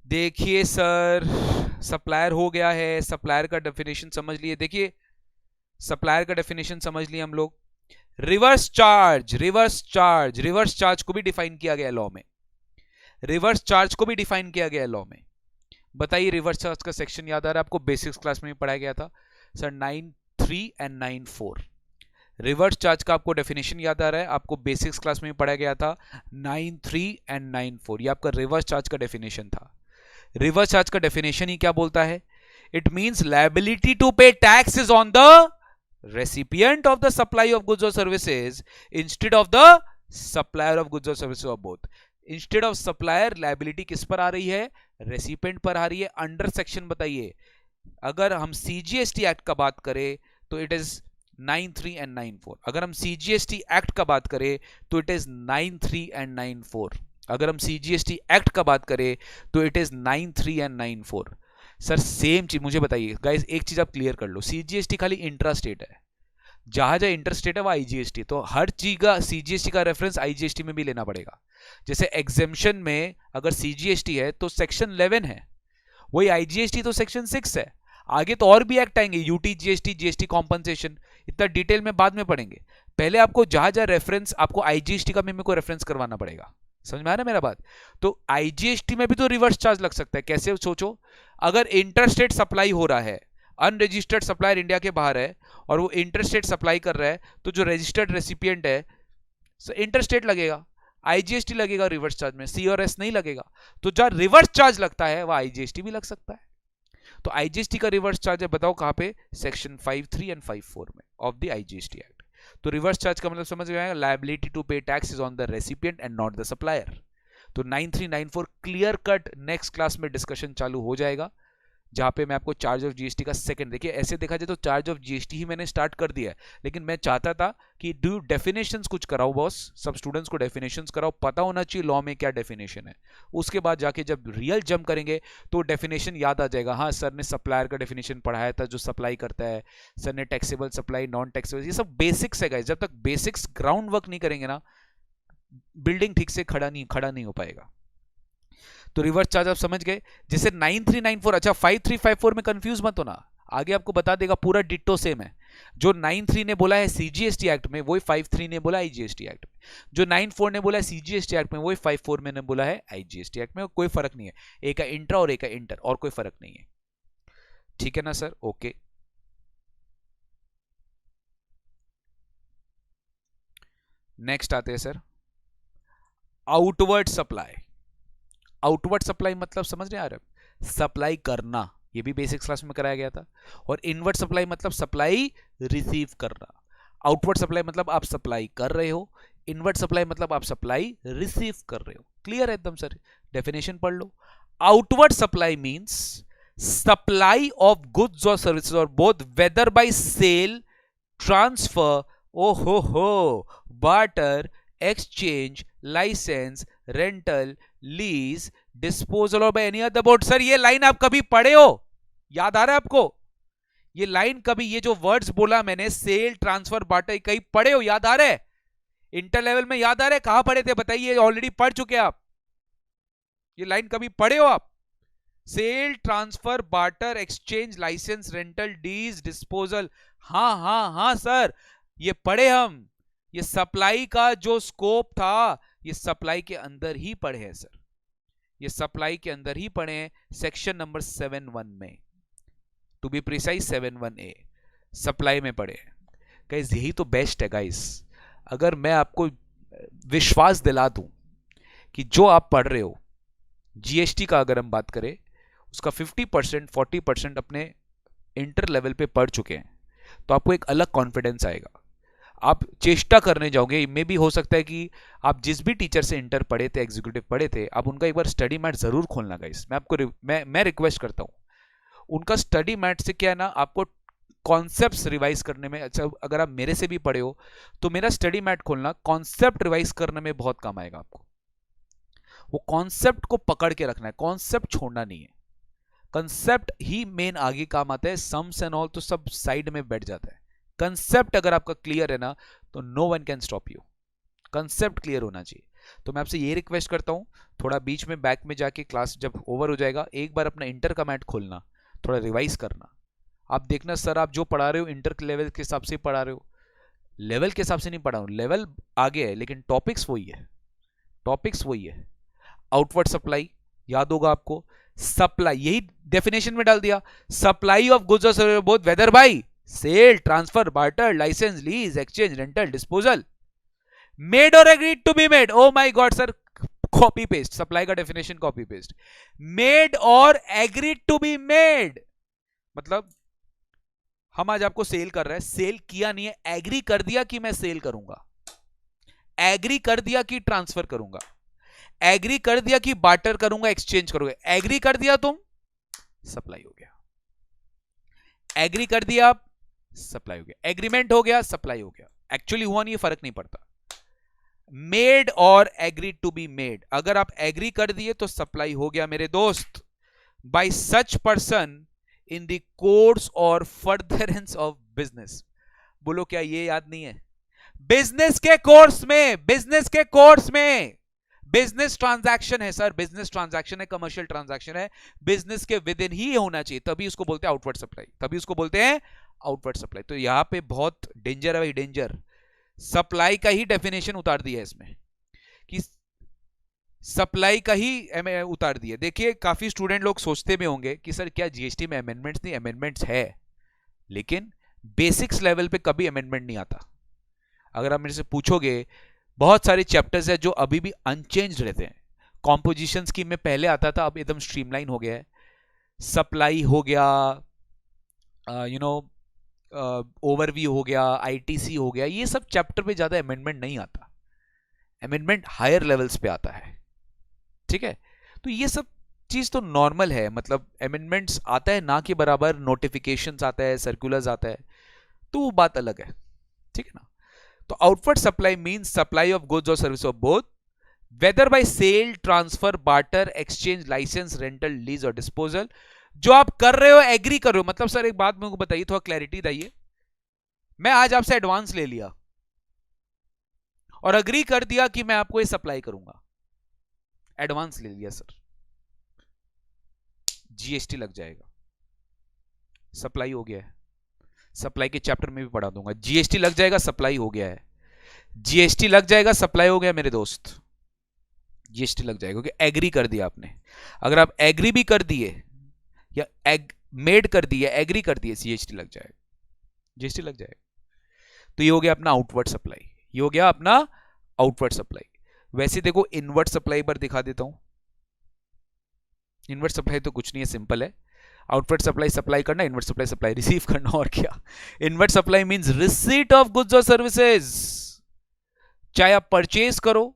देखिए सर सप्लायर हो गया है, सप्लायर का डेफिनेशन समझ लिए। देखिए सप्लायर का डेफिनेशन समझ लिए हम लोग। Reverse charge, reverse charge, reverse charge को भी डिफाइन किया गया लॉ में, रिवर्स चार्ज को भी डिफाइन किया गया लॉ में। बताइए रिवर्स चार्ज का सेक्शन याद आ रहा है आपको? बेसिक्स क्लास में भी पढ़ाया गया था सर, 9.3 एंड 9.4। रिवर्स चार्ज का आपको डेफिनेशन याद आ रहा है? आपको बेसिक्स क्लास में भी पढ़ाया गया था 9.3 एंड 9.4, ये आपका रिवर्स चार्ज का डेफिनेशन था। रिवर्स चार्ज का डेफिनेशन ही क्या बोलता है? It means liability to pay tax is on the recipient of the supply of goods और services instead of the supplier of goods और services of both. Instead of supplier liability किस पर आ रही है? रेसिपिएंट पर आ रही है। अंडर सेक्शन बताइए, अगर हम सीजीएसटी एक्ट का बात करें तो इट इज 9.3 एंड 9.4। अगर हम सीजीएसटी एक्ट का बात करें तो इट इज 9.3 एंड 9.4। अगर हम सीजीएसटी एक्ट का बात करें तो it is 9.3 and 9.4। Sir same चीज मुझे बताइए गाइस, एक चीज आप क्लियर कर लो, सीजीएसटी खाली इंट्रा स्टेट है, जहां जहां इंटर स्टेट है वो आईजीएसटी, तो हर चीज का सीजीएसटी का रेफरेंस आईजीएसटी में भी लेना पड़ेगा। जैसे एग्जेम्पशन में अगर सीजीएसटी है तो सेक्शन 11 है, वही आईजीएसटी तो सेक्शन 6 है। आगे तो और भी एक्ट आएंगे, यूटी जीएसटी, जीएसटी कॉम्पनसेशन, इतना डिटेल में बाद में पढ़ेंगे। पहले आपको जहां जहां रेफरेंस, आपको आईजीएसटी का मेमो को रेफरेंस करवाना पड़ेगा। समझ में आ रहा है मेरा बात? तो आईजीएसटी में भी तो रिवर्स चार्ज लग सकता है। कैसे? सोचो, अगर इंटरस्टेट सप्लाई हो रहा है, अनरजिस्टर्ड सप्लायर इंडिया के बाहर है और वो इंटरस्टेट सप्लाई कर रहा है, तो जो रजिस्टर्ड रेसिपिएंट है इंटरस्टेट लगेगा, आईजीएसटी लगेगा रिवर्स चार्ज में, सी और एस नहीं लगेगा। तो जहां रिवर्स चार्ज लगता है वह आईजीएसटी भी लग सकता है। तो आईजीएसटी का रिवर्स चार्ज है, बताओ कहां पे? सेक्शन 5.3 एंड 5.4 में ऑफ द आईजीएसटी एक्ट। तो रिवर्स चार्ज का मतलब समझ में आएगा, liability to pay tax is on the recipient and not the supplier. तो 9.3 9.4 क्लियर कट नेक्स्ट क्लास में डिस्कशन चालू हो जाएगा, जहां पे मैं आपको चार्ज ऑफ जीएसटी का सेकंड, देखिए ऐसे देखा जाए तो चार्ज ऑफ जीएसटी ही मैंने स्टार्ट कर दिया है, लेकिन मैं चाहता था कि डू डेफिनेशंस कुछ कराओ बॉस, सब स्टूडेंट्स को डेफिनेशंस कराओ, पता होना चाहिए लॉ में क्या डेफिनेशन है। उसके बाद जाके जब रियल जंप करेंगे तो डेफिनेशन याद आ जाएगा। हाँ सर ने सप्लायर का डेफिनेशन पढ़ाया था, जो सप्लाई करता है, सर ने टैक्सेबल सप्लाई, नॉन टैक्सेबल, ये सब बेसिक्स है गाइस। जब तक बेसिक्स ग्राउंड वर्क नहीं करेंगे ना, बिल्डिंग ठीक से खड़ा नहीं हो पाएगा। तो रिवर्स चार्ज आप समझ गए। जैसे 9.3 9.4, अच्छा 5.3 5.4 में कंफ्यूज मत होना, आगे आपको बता देगा, पूरा डिट्टो सेम है। जो 9.3 ने बोला है सीजीएसटी एक्ट में, वही 5.3 ने बोला आईजीएसटी एक्ट में। जो 9.4 ने बोला है सीजीएसटी एक्ट में, वही 5.4 में ने बोला है आईजीएसटी एक्ट में। कोई फर्क नहीं है, एक का इंट्रा और एक का इंटर, और कोई फर्क नहीं है। ठीक है ना सर? ओके। नेक्स्ट आते हैं sir, outward supply. Outward supply मतलब समझ नहीं आ रहा? सप्लाई करना, ये भी बेसिक क्लास में कराया गया था। और इनवर्ड सप्लाई मतलब सप्लाई रिसीव करना। आउटवर्ड सप्लाई मतलब आप सप्लाई कर रहे हो, इनवर्ड सप्लाई मतलब आप सप्लाई रिसीव कर रहे हो। क्लियर है एकदम सर? डेफिनेशन पढ़ लो। Outward supply means supply of goods और सर्विसेज और both, whether by sale, transfer, barter, exchange, license, rental, lease, disposal or by any other board. Sir ये लाइन आप कभी पढ़े हो? याद आ रहा है आपको? ये लाइन कभी, ये जो वर्ड्स बोला मैंने, सेल, ट्रांसफर, बार्टर, कहीं पढ़े हो? याद आ रहा है? इंटर लेवल में याद आ रहा है? कहां पढ़े थे बताइए? ऑलरेडी पढ़ चुके आप ये लाइन, कभी पढ़े हो आप? Sale, transfer, barter, exchange, license, rental, lease, disposal. हाँ हाँ हाँ सर, ये पढ़े हम। ये सप्लाई का जो स्कोप था, ये सप्लाई के अंदर ही पढ़े हैं सर, ये सप्लाई के अंदर ही पढ़े हैं, सेक्शन नंबर 7(1) में, to be precise 7(1)A supply में पढ़े हैं। गाइस यही तो बेस्ट है गाइस। अगर मैं आपको विश्वास दिला दूं कि जो आप पढ़ रहे हो, जीएसटी का अगर हम बात करें, उसका 50% 40% अपने इंटर लेवल पे पढ़ चुके हैं, तो आपको एक अलग कॉन्फिडेंस आएगा। आप चेष्टा करने जाओगे, मे भी हो सकता है कि आप जिस भी टीचर से इंटर पढ़े थे, एग्जीक्यूटिव पढ़े थे, आप उनका एक बार स्टडी मैट जरूर खोलना गाइस। मैं आपको मैं रिक्वेस्ट करता हूं, उनका स्टडी मैट से क्या है ना, आपको कॉन्सेप्ट्स रिवाइज करने में, अच्छा अगर आप मेरे से भी पढ़े हो तो मेरा स्टडी मैट खोलना, कॉन्सेप्ट रिवाइज करने में बहुत काम आएगा आपको। वो कॉन्सेप्ट को पकड़ के रखना है, कॉन्सेप्ट छोड़ना नहीं है। कंसेप्ट ही मेन आगे काम आता है, सम्स एंड ऑल तो सब साइड में बैठ जाता है। कंसेप्ट अगर आपका क्लियर है ना, तो no one can stop you. Concept clear होना चाहिए। तो मैं आपसे ये रिक्वेस्ट करता हूं, थोड़ा बीच में बैक में जाके क्लास जब ओवर हो जाएगा, एक बार अपना इंटर का मैट खोलना, थोड़ा रिवाइज करना। आप देखना सर आप जो पढ़ा रहे हो इंटर लेवल के हिसाब से पढ़ा रहे हो, लेवल के हिसाब से नहीं पढ़ा हूं, लेवल आगे है लेकिन टॉपिक्स वही है, टॉपिक्स वही है। आउटवर्ड सप्लाई याद होगा आपको, सप्लाई यही डेफिनेशन में डाल दिया, सप्लाई ऑफ गुड्स और services both whether by sale, transfer, barter, license, lease, exchange, rental, disposal, made और agreed to be made. Oh my god sir, copy paste, supply का डेफिनेशन कॉपी पेस्ट। मेड और agreed to be made मतलब हम आज आपको cell कर रहे हैं, सेल किया नहीं है, एग्री कर दिया कि मैं सेल करूंगा, एग्री कर दिया कि ट्रांसफर करूंगा, एग्री कर दिया कि बार्टर करूंगा, एक्सचेंज करूंगा, एग्री कर दिया तुम, सप्लाई हो गया। एग्री कर दिया आप, सप्लाई हो गया। एग्रीमेंट हो गया, सप्लाई हो गया। एक्चुअली हुआ नहीं, फर्क नहीं पड़ता। मेड और एग्री टू बी मेड, अगर आप एग्री कर दिए तो सप्लाई हो गया मेरे दोस्त। Bye such person in the course और फर्दरेंस ऑफ बिजनेस। बोलो क्या ये याद नहीं है? बिजनेस के कोर्स में, बिजनेस के कोर्स में, बिजनेस ट्रांजैक्शन है सर, बिजनेस ट्रांजैक्शन है, कमर्शियल ट्रांजैक्शन है, बिजनेस के विद इन ही होना चाहिए, तभी उसको बोलते हैं आउटवर्ड सप्लाई, तभी उसको बोलते हैं आउटवर्ड सप्लाई। तो यहां पे बहुत डेंजर है भाई, डेंजर। सप्लाई का ही डेफिनेशन उतार दिया है इसमें, कि सप्लाई का ही उतार दिया। देखिए काफी स्टूडेंट लोग सोचते भी होंगे कि सर क्या जीएसटी में अमेंडमेंट्स नहीं, अमेंडमेंट्स है, लेकिन बेसिक्स लेवल पे कभी अमेंडमेंट नहीं आता। अगर आप मेरे से पूछोगे, बहुत सारे चैप्टर्स है जो अभी भी अनचेंज्ड रहते हैं। कॉम्पोजिशन स्कीम में पहले आता था, अब एकदम स्ट्रीमलाइन हो गया है। सप्लाई हो गया, ओवरव्यू हो गया, आईटीसी हो गया, ये सब चैप्टर पे ज्यादा अमेंडमेंट नहीं आता, अमेंडमेंट हायर लेवल्स पे आता है, ठीक है। तो ये सब चीज तो नॉर्मल है, मतलब अमेंडमेंट्स आता है ना के बराबर, नोटिफिकेशंस आता है, सर्कुलर्स आता है, तो वो बात अलग है, ठीक है ना। तो outward supply means supply of goods और service of both whether by sale, transfer, barter, exchange, license, rental, lease और डिस्पोजल। जो आप कर रहे हो, एग्री कर रहे हो, मतलब सर एक बात मेरे को बताइए, थोड़ा क्लैरिटी दीजिए। मैं आज आपसे एडवांस ले लिया और अग्री कर दिया कि मैं आपको ये सप्लाई करूंगा, एडवांस ले लिया सर, जीएसटी लग जाएगा, सप्लाई हो गया है। सप्लाई के चैप्टर में भी पढ़ा दूंगा, जीएसटी लग जाएगा, सप्लाई हो गया है, जीएसटी लग जाएगा, सप्लाई हो गया मेरे दोस्त, जीएसटी लग जाएगा, क्योंकि एग्री कर दिया आपने। अगर आप एग्री भी कर दिए या मेड कर दिए, एग्री कर दिए, जीएसटी लग जाएगा, जीएसटी लग जाएगा। तो ये हो गया अपना आउटवर्ड सप्लाई, ये हो गया अपना आउटवर्ड सप्लाई। वैसे देखो इनवर्ड सप्लाई पर दिखा देता हूं। इनवर्ड सप्लाई तो कुछ नहीं है, सिंपल है। आउटवर्ड सप्लाई सप्लाई करना, इनवर्ड सप्लाई सप्लाई रिसीव करना, और क्या। Inward supply means receipt of goods और सर्विसेज, चाहे आप परचेज करो,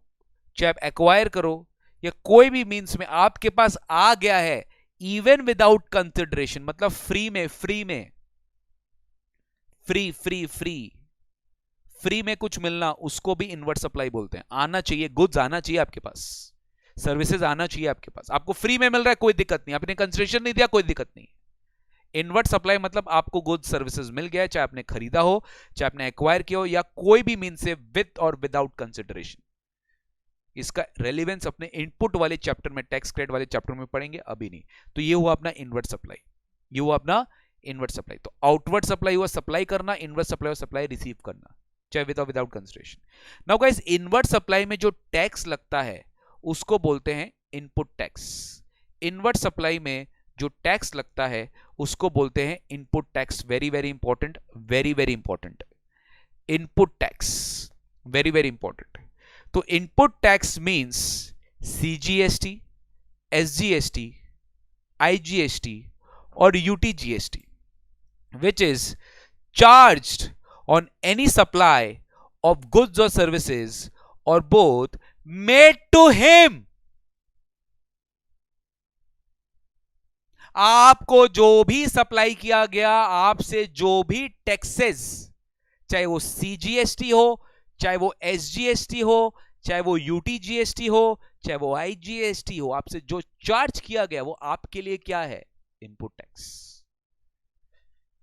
चाहे आप एक्वायर करो, या कोई भी मींस में आपके पास आ गया है, इवन विदाउट कंसिडरेशन, मतलब फ्री में, फ्री में, फ्री फ्री फ्री फ्री में कुछ मिलना उसको भी इनवर्ट सप्लाई बोलते हैं। आना चाहिए, गुड्स आना चाहिए आपके पास, सर्विसेज आना चाहिए आपके पास। आपको फ्री में मिल रहा है कोई दिक्कत नहीं, आपने कंसिडरेशन नहीं दिया कोई दिक्कत नहीं। इनवर्ट सप्लाई मतलब आपको गुड्स सर्विसेज मिल गया, चाहे आपने खरीदा हो, चाहे आपने एक्वायर किया हो, या कोई भी मीन से विद और विदाउट कंसिडरेशन। इसका रेलिवेंस अपने इनपुट वाले चैप्टर में, टैक्स क्रेडिट वाले चैप्टर में पढ़ेंगे, अभी नहीं। तो ये हुआ अपना इनवर्ट सप्लाई, ये हुआ अपना इनवर्ट सप्लाई। तो आउटवर्ड सप्लाई हुआ सप्लाई करना, इनवर्ट सप्लाई हुआ सप्लाई रिसीव करना, चाहे विद और without consideration. Now guys, inward supply में जो टैक्स लगता है उसको बोलते हैं इनपुट टैक्स। इनवर्ट सप्लाई में जो टैक्स लगता है उसको बोलते हैं input tax. Very very important, very very important. Input tax very very important. तो input tax means CGST, SGST, IGST और UTGST which is charged on any supply of goods or services or both made to him। आपको जो भी supply किया गया, आपसे जो भी टैक्सेस, चाहे वो सीजीएसटी हो, चाहे वो एसजीएसटी हो, चाहे वो यूटीजीएसटी हो, चाहे वो आईजीएसटी हो, आपसे जो चार्ज किया गया वो आपके लिए क्या है? Input tax.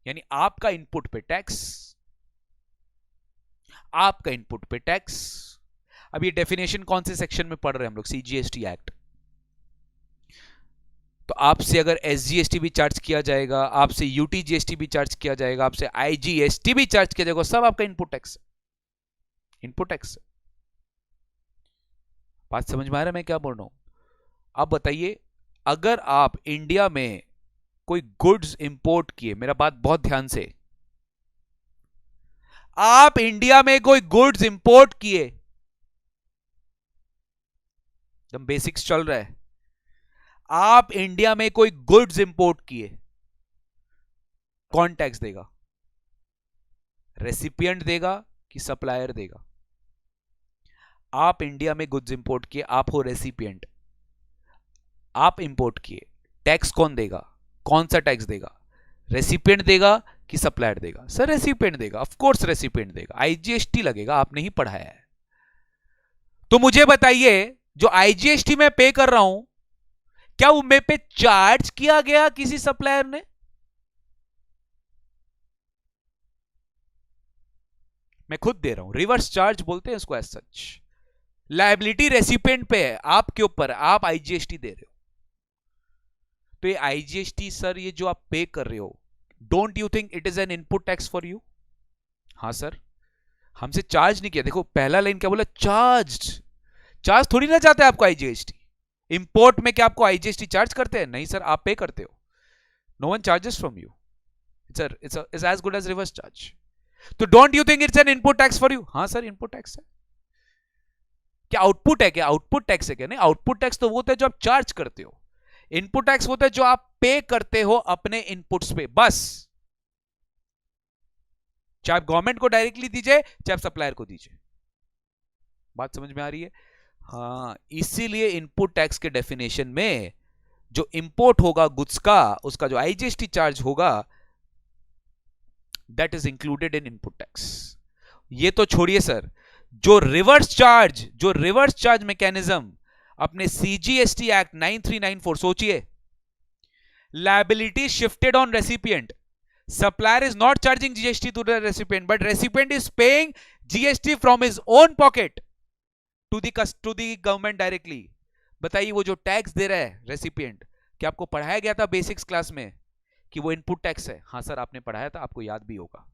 यानी आपका इनपुट पे टैक्स, आपका इनपुट पे टैक्स। अब ये डेफिनेशन कौन से सेक्शन में पढ़ रहे हैं हम लोग? CGST act. तो आपसे अगर एसजीएसटी भी चार्ज किया जाएगा, आपसे यूटीजीएसटी भी चार्ज किया जाएगा, आपसे आईजीएसटी भी चार्ज किया जाएगा, सब आपका इनपुट टैक्स है, इनपुट टैक्स। बात समझ में आ रहा है मैं क्या बोल रहा हूं? अब बताइए, अगर आप इंडिया में कोई गुड्स इंपोर्ट किए, मेरा बात बहुत ध्यान से, आप इंडिया में कोई गुड्स इंपोर्ट किए, एकदम बेसिक्स चल रहा है, आप इंडिया में कोई गुड्स इंपोर्ट किए, कौन टैक्स देगा? रेसिपिएंट देगा कि सप्लायर देगा? आप इंडिया में गुड्स इंपोर्ट किए, आप हो रेसिपिएंट, आप इंपोर्ट किए, टैक्स कौन देगा? कौन सा टैक्स देगा? रेसिपिएंट देगा कि सप्लायर देगा? सर रेसिपिएंट देगा, ऑफ कोर्स रेसिपिएंट देगा। आईजीएसटी लगेगा, आपने ही पढ़ाया है। तो मुझे बताइए, जो आईजीएसटी में पे कर रहा हूं, क्या वो मेरे पे चार्ज किया गया किसी सप्लायर ने? मैं खुद दे रहा हूं, रिवर्स चार्ज बोलते हैं इसको एज सच। लायबिलिटी रेसिपिएंट पे है, आपके ऊपर, आप आईजीएसटी दे रहे हो। तो ये आईजीएसटी सर, ये जो आप पे कर रहे हो, don't you think it is an input tax for you? हाँ सर, हमसे चार्ज नहीं किया। देखो पहला लाइन क्या बोला? चार्ज्ड। चार्ज थोड़ी ना जाता है आपको आईजीएसटी। इंपोर्ट में क्या आपको आईजीएसटी चार्ज करते हैं? नहीं सर, आप पे करते हो। No one charges from you. It's as good as reverse charge. तो don't you think it's an input tax for you? हाँ सर, इनपुट टैक्स है। क्या आउटपुट है? क्या आउटपुट टैक्स है? क्या नहीं, आउटपुट टैक्स तो वो होता है जो आप चार्ज करते हो। इनपुट टैक्स होता है जो आप पे करते हो अपने इनपुट्स पे, बस। चाहे आप गवर्नमेंट को डायरेक्टली दीजिए, चाहे आप सप्लायर को दीजिए। बात समझ में आ रही है? हाँ, इसीलिए इनपुट टैक्स के डेफिनेशन में जो इंपोर्ट होगा गुड्स का, उसका जो आईजीएसटी चार्ज होगा, that is included in input tax. ये तो छोड़िए सर, जो रिवर्स चार्ज मैकेनिज्म अपने सीजीएसटी एक्ट 9394, सोचिए, liability shifted on recipient. Supplier is not charging GST to the recipient, but recipient is paying GST from his own pocket to the government directly. बताइए, वो जो tax दे रहा है recipient, क्या आपको पढ़ाया गया था बेसिक्स क्लास में कि वो इनपुट टैक्स है? हाँ सर, आपने पढ़ाया था, आपको याद भी होगा।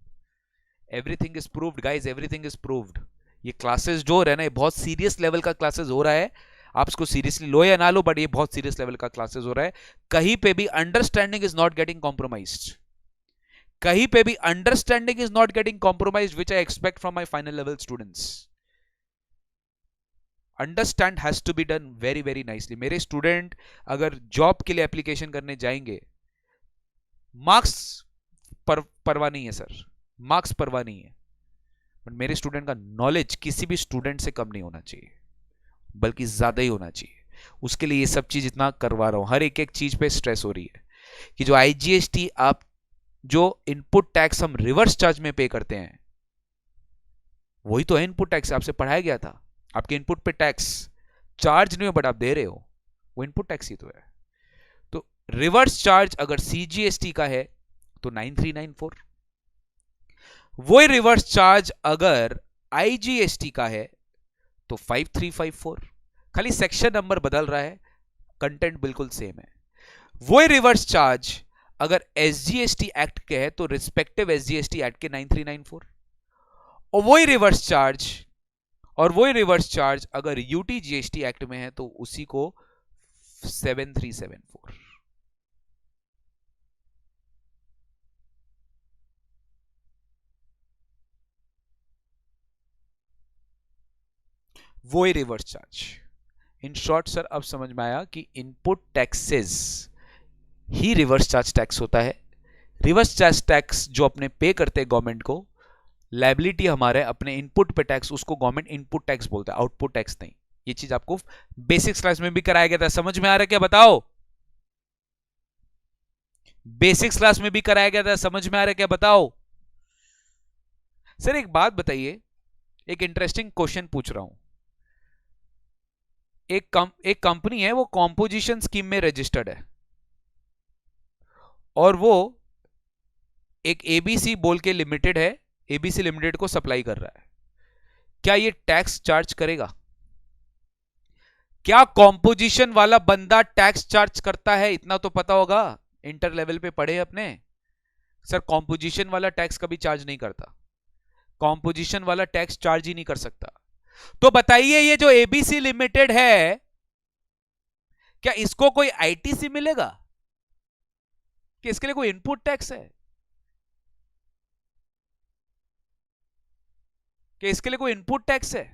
Everything is proved guys, everything is proved. ये क्लासेस जो हो रहा है ना, ये बहुत सीरियस लेवल का क्लासेस हो रहा है। आप इसको सीरियसली लो या ना लो, बट ये बहुत सीरियस लेवल का क्लासेस हो रहा है। कहीं पे भी understanding is not getting compromised, कहीं पे भी understanding is not getting compromised, which I expect from my final level students. Understand has to be done very very nicely. मेरे स्टूडेंट अगर जॉब के लिए एप्लीकेशन करने जाएंगे, मार्क्स परवाह नहीं है सर, मार्क्स परवाह नहीं है, बट मेरे स्टूडेंट का नॉलेज किसी भी स्टूडेंट से कम नहीं होना चाहिए, बल्कि ज्यादा ही होना चाहिए। उसके लिए ये सब चीज इतना करवा रहा हूं, हर एक एक चीज पे स्ट्रेस हो रही है कि जो आईजीएसटी, आप जो इनपुट टैक्स हम रिवर्स चार्ज में पे करते हैं, वही तो है इनपुट टैक्स, आपसे पढ़ाया गया था। आपके इनपुट पे टैक्स चार्ज नहीं हो बट आप दे रहे हो, वो इनपुट टैक्स ही तो है। तो रिवर्स चार्ज अगर सीजीएसटी का है तो 9394, वही रिवर्स चार्ज अगर आईजीएसटी का है तो 5354। खाली सेक्शन नंबर बदल रहा है, कंटेंट बिल्कुल सेम है। वही रिवर्स चार्ज अगर एसजीएसटी एक्ट के है तो रिस्पेक्टिव एसजीएसटी एक्ट के 9394, और वही रिवर्स चार्ज अगर यूटीजीएसटी एक्ट में है तो उसी को 7374। वही reverse charge. In short sir अब समझ में आया कि इनपुट टैक्सेस ही रिवर्स चार्ज टैक्स होता है। रिवर्स चार्ज टैक्स जो अपने पे करते हैं गवर्नमेंट को, लायबिलिटी हमारे अपने इनपुट पे टैक्स, उसको गवर्नमेंट इनपुट टैक्स बोलता है, आउटपुट टैक्स नहीं। ये चीज आपको बेसिक्स क्लास में भी कराया गया था, समझ में आ रहा है क्या बताओ? बेसिक्स क्लास में भी कराया गया था, समझ में आ रहा है क्या बताओ? सर एक बात बताइए, एक इंटरेस्टिंग क्वेश्चन पूछ रहा हूं। एक कंपनी है, वो कॉम्पोजिशन स्कीम में रजिस्टर्ड है और वो एक एबीसी बोल के लिमिटेड है, एबीसी लिमिटेड को सप्लाई कर रहा है। क्या ये टैक्स चार्ज करेगा? क्या कॉम्पोजिशन वाला बंदा टैक्स चार्ज करता है? इतना तो पता होगा, इंटर लेवल पे पढ़े अपने। सर कॉम्पोजिशन वाला टैक्स कभी चार्ज नहीं करता, कॉम्पोजिशन वाला टैक्स चार्ज ही नहीं कर सकता। तो बताइए ये जो एबीसी लिमिटेड है, क्या इसको कोई आईटीसी मिलेगा? कि इसके लिए कोई इनपुट टैक्स है? कि इसके लिए कोई इनपुट टैक्स है?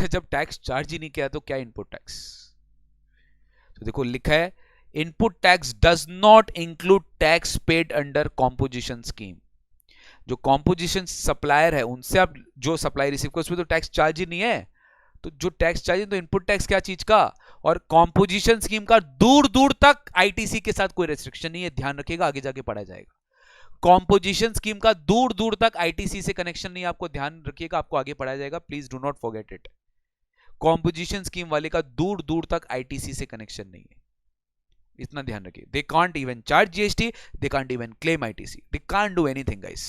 जब टैक्स चार्ज ही नहीं किया तो क्या इनपुट टैक्स? तो देखो लिखा है, input tax does not include tax paid under composition scheme. जो कॉम्पोजिशन सप्लायर है उनसे आप जो सप्लाई रिसीव कर, उसमें तो टैक्स चार्ज ही नहीं है। तो जो टैक्स चार्ज है तो इनपुट टैक्स क्या चीज का? और कॉम्पोजिशन स्कीम का दूर दूर तक आईटीसी के साथ कोई रेस्ट्रिक्शन नहीं है, ध्यान रखिएगा, आगे जाके पढ़ा जाएगा। कॉम्पोजिशन स्कीम का दूर दूर तक आईटीसी से कनेक्शन नहीं है, आपको ध्यान रखिएगा, आपको आगे पढ़ाया जाएगा, please do not forget it. Composition scheme वाले का दूर दूर तक आईटीसी से कनेक्शन नहीं है, इतना ध्यान रखिए। They can't even charge GST, they can't even claim ITC, they can't do anything guys,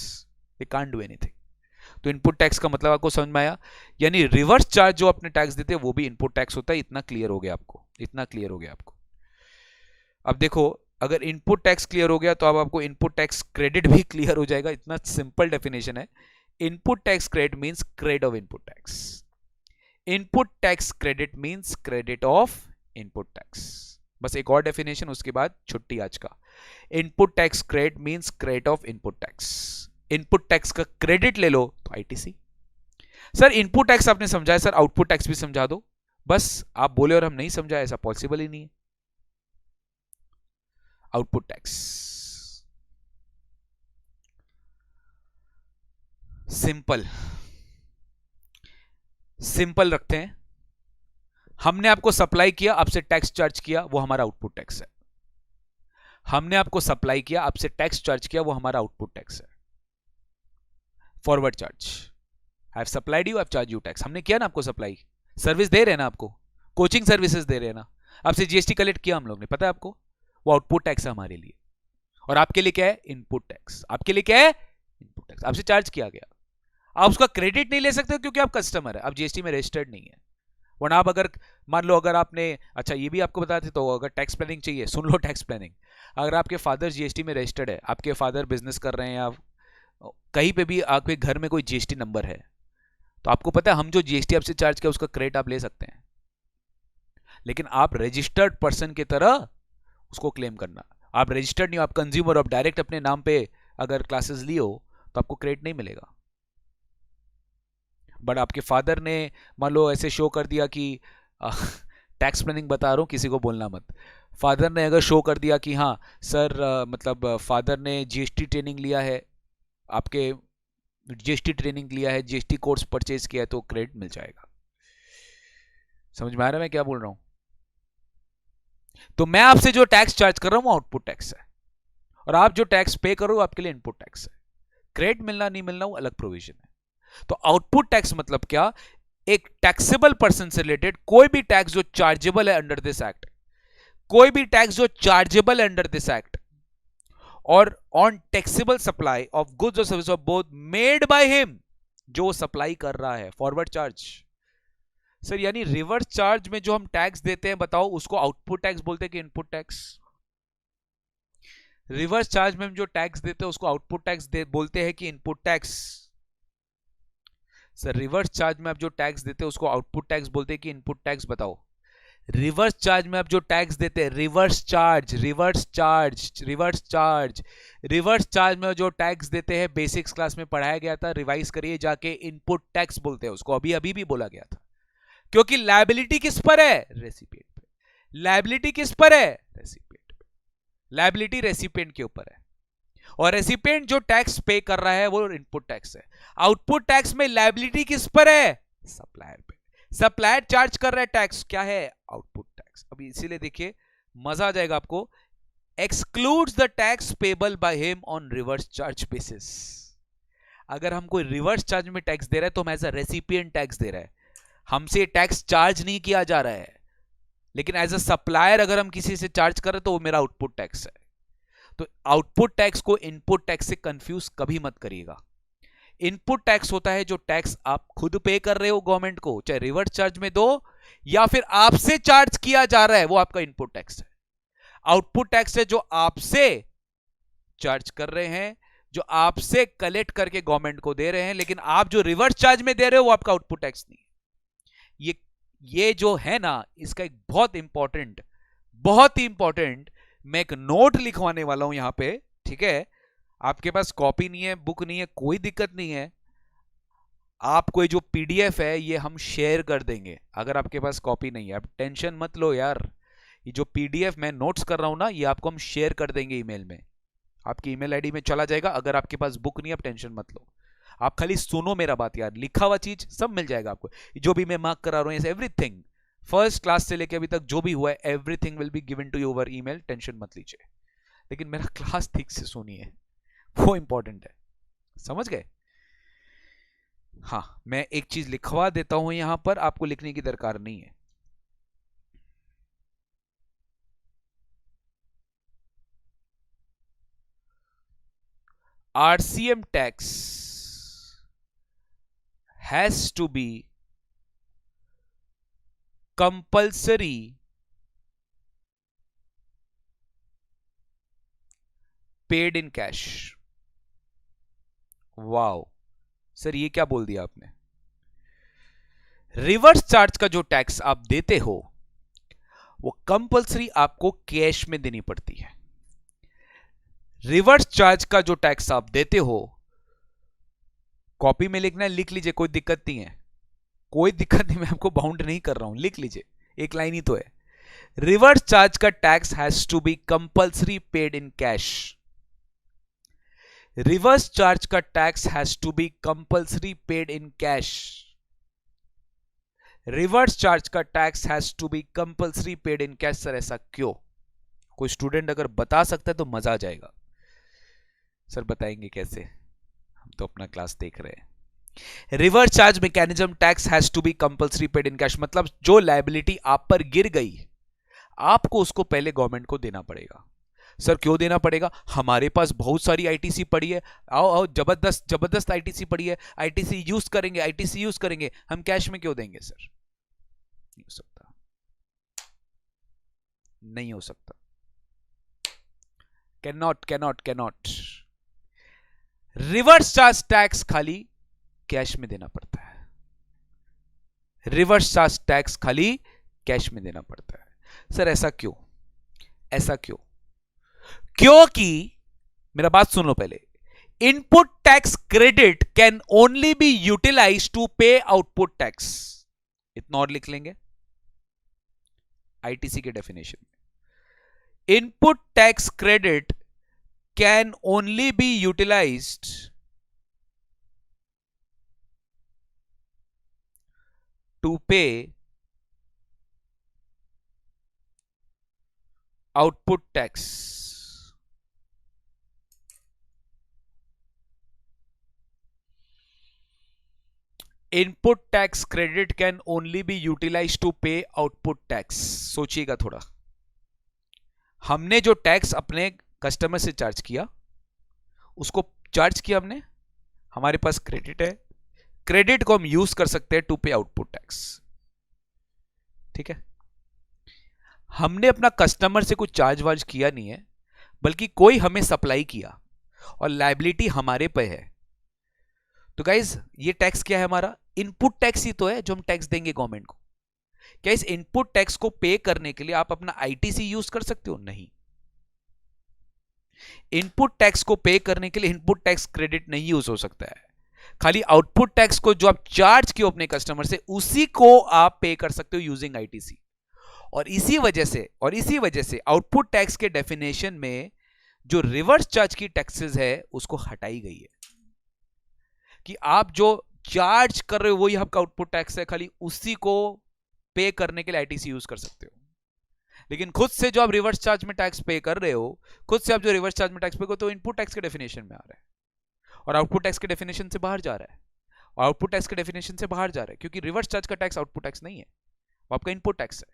they can't do anything. तो इनपुट टैक्स का मतलब आपको समझ में आया, यानी रिवर्स चार्ज जो अपने टैक्स देते हैं वो भी इनपुट टैक्स होता है। इतना क्लियर हो गया आपको, इतना क्लियर हो गया आपको। अब देखो, अगर इनपुट टैक्स क्लियर हो गया तो अब आपको इनपुट टैक्स क्रेडिट भी क्लियर हो जाएगा। इतना सिंपल डेफिनेशन है। Input tax credit means credit of input tax. Input tax credit means credit of input tax. बस एक और डेफिनेशन, उसके बाद छुट्टी आज का। Input tax credit means credit of input tax. Input tax का क्रेडिट ले लो तो आईटीसी। सर इनपुट टैक्स आपने समझाया, सर आउटपुट टैक्स भी समझा दो। बस आप बोले और हम नहीं समझाए, ऐसा पॉसिबल ही नहीं है। आउटपुट टैक्स सिंपल सिंपल रखते हैं। हमने आपको सप्लाई किया, आपसे टैक्स चार्ज किया, वो हमारा आउटपुट टैक्स है। हमने आपको सप्लाई किया, आपसे टैक्स चार्ज किया, वो हमारा आउटपुट टैक्स है। Forward charge, I have supplied you, I have charge you tax. हमने किया ना आपको सप्लाई, सर्विस दे रहे हैं ना आपको, कोचिंग सर्विसेज दे रहे हैं ना, आपसे जीएसटी कलेक्ट किया हम लोग ने, पता है आपको, वो आउटपुट टैक्स है हमारे लिए। और आपके लिए क्या है? Input tax. आपके लिए क्या है? Input tax. आपसे चार्ज किया गया, आप उसका क्रेडिट नहीं ले सकते क्योंकि आप कस्टमर है, आप जीएसटी में रजिस्टर्ड नहीं है। वरना आप अगर मान लो, अगर आपने, अच्छा ये भी आपको बताते, तो अगर टैक्स प्लानिंग चाहिए सुन लो, टैक्स प्लानिंग। अगर आपके फादर जीएसटी में रजिस्टर्ड है, आपके फादर बिजनेस कर रहे हैं, या कहीं पे भी आपके घर में कोई जीएसटी नंबर है, तो आपको पता है हम जो जीएसटी आपसे चार्ज किया उसका क्रेडिट आप ले सकते हैं। लेकिन आप रजिस्टर्ड पर्सन की तरह उसको क्लेम करना, आप रजिस्टर्ड नहीं हो, आप कंज्यूमर, आप डायरेक्ट अपने नाम पे अगर क्लासेस लिए हो तो आपको क्रेडिट नहीं मिलेगा। बट आपके फादर ने मान लो ऐसे शो कर दिया कि टैक्स प्लानिंग बता रहा हूँ, किसी को बोलना मत। फादर ने अगर शो कर दिया कि हाँ सर, मतलब फादर ने जीएसटी ट्रेनिंग लिया है, आपके जीएसटी ट्रेनिंग लिया है, जीएसटी कोर्स परचेज किया है, तो क्रेडिट मिल जाएगा। समझ में आ रहा है मैं क्या बोल रहा हूं? तो मैं आपसे जो टैक्स चार्ज कर रहा हूं वो आउटपुट टैक्स है, और आप जो टैक्स पे करो आपके लिए इनपुट टैक्स है। क्रेडिट मिलना नहीं मिलना वो अलग प्रोविजन है। तो आउटपुट टैक्स मतलब क्या, एक टैक्सेबल पर्सन से रिलेटेड कोई भी टैक्स जो चार्जेबल है अंडर दिस एक्ट, कोई भी टैक्स जो चार्जेबल है अंडर दिस एक्ट, और on taxable supply of goods और service of both made by him, जो सप्लाई कर रहा है, फॉरवर्ड चार्ज। सर यानी रिवर्स चार्ज में जो हम टैक्स देते हैं, बताओ उसको आउटपुट टैक्स बोलते हैं कि इनपुट टैक्स? रिवर्स चार्ज में हम जो टैक्स देते हैं उसको आउटपुट टैक्स बोलते हैं कि input tax? Sir reverse charge में आप जो टैक्स देते हैं उसको आउटपुट टैक्स बोलते हैं कि इनपुट टैक्स? बताओ। रिवर्स चार्ज में आप जो टैक्स देते हैं, reverse charge, reverse charge, reverse charge, reverse charge में जो टैक्स देते हैं, बेसिक्स क्लास में पढ़ाया गया था, रिवाइज करिए जाके, इनपुट टैक्स बोलते हैं उसको, अभी अभी भी बोला गया था। क्योंकि लायबिलिटी किस पर है? रेसिपिएंट पे। लायबिलिटी किस पर है? रेसिपिएंट पे। लायबिलिटी रेसिपिएंट के ऊपर है, और रेसिपिएंट जो टैक्स पे कर रहा है वो इनपुट टैक्स है। आउटपुट टैक्स में लायबिलिटी किस पर है? सप्लायर पे। सप्लायर चार्ज कर रहा है टैक्स, क्या है? Output tax. अभी इसीलिए देखिए मजा आ जाएगा आपको, excludes the tax payable by him on reverse charge basis. अगर हम कोई रिवर्स चार्ज में टैक्स दे रहा है तो हम एज अ रेसिपिएंट टैक्स दे रहा है, हमसे टैक्स चार्ज नहीं किया जा रहा है, लेकिन एज अ सप्लायर अगर हम किसी से चार्ज कर रहे हैं तो वो मेरा आउटपुट टैक्स है। तो आउटपुट टैक्स को इनपुट टैक्स से कंफ्यूज कभी मत करिएगा। इनपुट टैक्स होता है जो टैक्स आप खुद पे कर रहे हो गवर्नमेंट को, चाहे रिवर्स चार्ज में दो या फिर आपसे चार्ज किया जा रहा है, वो आपका इनपुट टैक्स है। आउटपुट टैक्स है जो आपसे चार्ज कर रहे हैं, जो आपसे कलेक्ट करके गवर्नमेंट को दे रहे हैं, लेकिन आप जो रिवर्स चार्ज में दे रहे हो वो आपका आउटपुट टैक्स नहीं है। ये जो है ना, इसका एक बहुत ही इंपॉर्टेंट मैं एक नोट लिखवाने वाला हूं यहां पे, ठीक है? आपके पास कॉपी नहीं है, बुक नहीं है, कोई दिक्कत नहीं है, आपको जो पीडीएफ है ये हम शेयर कर देंगे। अगर आपके पास कॉपी नहीं है, आप टेंशन मत लो यार, ये जो पीडीएफ मैं नोट्स कर रहा हूं ना, ये आपको हम शेयर कर देंगे ईमेल में, आपकी ईमेल आईडी में चला जाएगा। अगर आपके पास बुक नहीं है, आप टेंशन मत लो, आप खाली सुनो मेरा बात यार, लिखा हुआ चीज सब मिल जाएगा आपको, जो भी मैं मार्क करा रहा हूं, एवरीथिंग फर्स्ट क्लास से लेके अभी तक जो भी हुआ है, everything will be given to you over email, tension मत लीजिए। लेकिन मेरा क्लास ठीक से सुनिए, वो इंपॉर्टेंट है, समझ गए? हाँ, मैं एक चीज लिखवा देता हूं यहां पर, आपको लिखने की दरकार नहीं है। RCM tax has to be compulsory paid in cash। Wow sir, ये क्या बोल दिया आपने? रिवर्स चार्ज का जो टैक्स आप देते हो वो कंपलसरी आपको कैश में देनी पड़ती है। रिवर्स चार्ज का जो टैक्स आप देते हो, कॉपी में लिखना है लिख लीजिए, कोई दिक्कत नहीं है, कोई दिक्कत नहीं, मैं आपको बाउंड नहीं कर रहा हूं, लिख लीजिए, एक लाइन ही तो है। रिवर्स चार्ज का tax has to be compulsory paid in cash. Reverse charge का tax has to be compulsory paid in cash. Reverse charge का tax has to be compulsory paid in cash. Sir ऐसा क्यों? कोई student अगर बता सकता है तो मजा आ जाएगा। सर बताएंगे कैसे, हम तो अपना क्लास देख रहे हैं। Reverse charge mechanism tax has to be compulsory paid in cash, मतलब जो लायबिलिटी आप पर गिर गई, आपको उसको पहले गवर्नमेंट को देना पड़ेगा। सर क्यों देना पड़ेगा? हमारे पास बहुत सारी आईटीसी पड़ी है, आओ आओ, जबरदस्त जबरदस्त आईटीसी पड़ी है, आईटीसी यूज करेंगे, आईटीसी यूज करेंगे, हम कैश में क्यों देंगे? सर नहीं हो सकता, नहीं हो सकता, cannot cannot cannot. Reverse charge tax खाली कैश में देना पड़ता है, रिवर्स चार्ज टैक्स खाली कैश में देना पड़ता है। सर ऐसा क्यों? ऐसा क्यों? क्योंकि मेरा बात सुन लो पहले, input tax credit can only be utilise to pay output tax. इतना और लिख लेंगे आईटीसी के डेफिनेशन में, input tax credit can only be utilised to pay output tax. Input tax credit can only be utilise to pay output tax. सोचिएगा थोड़ा, हमने जो टैक्स अपने कस्टमर से चार्ज किया, उसको चार्ज किया हमने, हमारे पास क्रेडिट है, क्रेडिट को हम यूज कर सकते हैं टू पे आउटपुट टैक्स। ठीक है, हमने अपना कस्टमर से कुछ चार्ज वार्ज किया नहीं है, बल्कि कोई हमें सप्लाई किया और लायबिलिटी हमारे पे है। तो गाइज ये टैक्स क्या है? हमारा इनपुट टैक्स ही तो है जो हम टैक्स देंगे गवर्नमेंट को। क्या इस इनपुट टैक्स को पे करने के लिए आप अपना आईटीसी यूज कर सकते हो? नहीं। इनपुट टैक्स को पे करने के लिए इनपुट टैक्स क्रेडिट नहीं यूज हो सकता है। खाली आउटपुट टैक्स को जो आप चार्ज किए अपने कस्टमर से, उसी को आप पे कर सकते हो यूजिंग आईटीसी। और इसी वजह से आउटपुट टैक्स के डेफिनेशन में जो रिवर्स चार्ज की टैक्सेस है उसको हटाई गई है, कि आप जो चार्ज कर रहे हो वही आपका आउटपुट टैक्स है, खाली उसी को पे करने के लिए आईटीसी यूज कर सकते हो। लेकिन खुद से जो आप रिवर्स चार्ज में टैक्स पे कर रहे हो, खुद से आप जो रिवर्स चार्ज में टैक्स पे करो, तो इनपुट टैक्स के डेफिनेशन में आ रहा है और आउटपुट टैक्स के डेफिनेशन से बाहर जा रहा है। और आउटपुट टैक्स के डेफिनेशन से बाहर जा रहा है क्योंकि रिवर्स चार्ज का टैक्स आउटपुट टैक्स नहीं है, वो आपका इनपुट टैक्स है।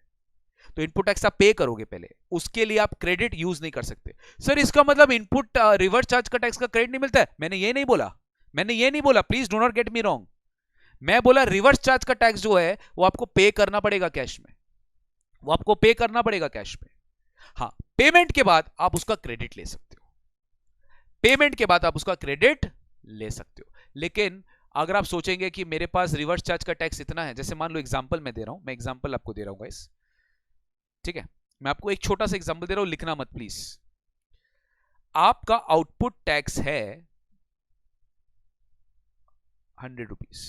तो इनपुट टैक्स आप पे करोगे पहले, उसके लिए आप क्रेडिट यूज नहीं कर सकते। सर इसका मतलब इनपुट रिवर्स चार्ज का टैक्स का क्रेडिट नहीं मिलता है? मैंने ये नहीं बोला, please do not get me wrong. मैं बोला रिवर्स चार्ज का टैक्स जो है वो आपको पे करना पड़ेगा कैश में, हाँ, पेमेंट के बाद आप उसका क्रेडिट ले सकते हो। लेकिन अगर आप सोचेंगे कि मेरे पास रिवर्स चार्ज का टैक्स इतना है, जैसे मान लो एग्जांपल मैं एग्जांपल आपको दे रहा हूं गाइस, ठीक है, मैं आपको एक छोटा सा एग्जांपल दे रहा हूं, लिखना मत प्लीज। आपका आउटपुट टैक्स है 100 रुपीज,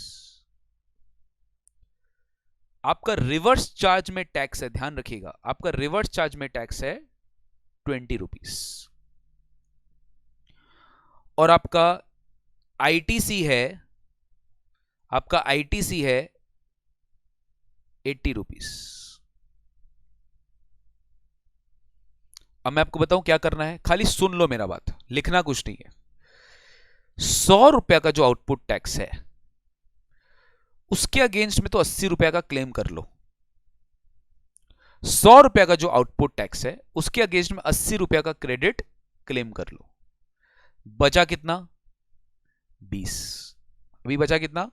आपका रिवर्स चार्ज में टैक्स है, ध्यान रखिएगा, आपका रिवर्स चार्ज में टैक्स है 20 रुपीज, और आपका आईटीसी है 80 रुपीज। अब मैं आपको बताऊं क्या करना है, खाली सुन लो मेरा बात, लिखना कुछ नहीं है। 100 रुपया का जो आउटपुट टैक्स है उसके अगेंस्ट में तो 80 रुपया का क्लेम कर लो। 100 रुपया का जो आउटपुट टैक्स है उसके अगेंस्ट में 80 रुपया का क्रेडिट क्लेम कर लो। बचा कितना? 20। अभी बचा कितना?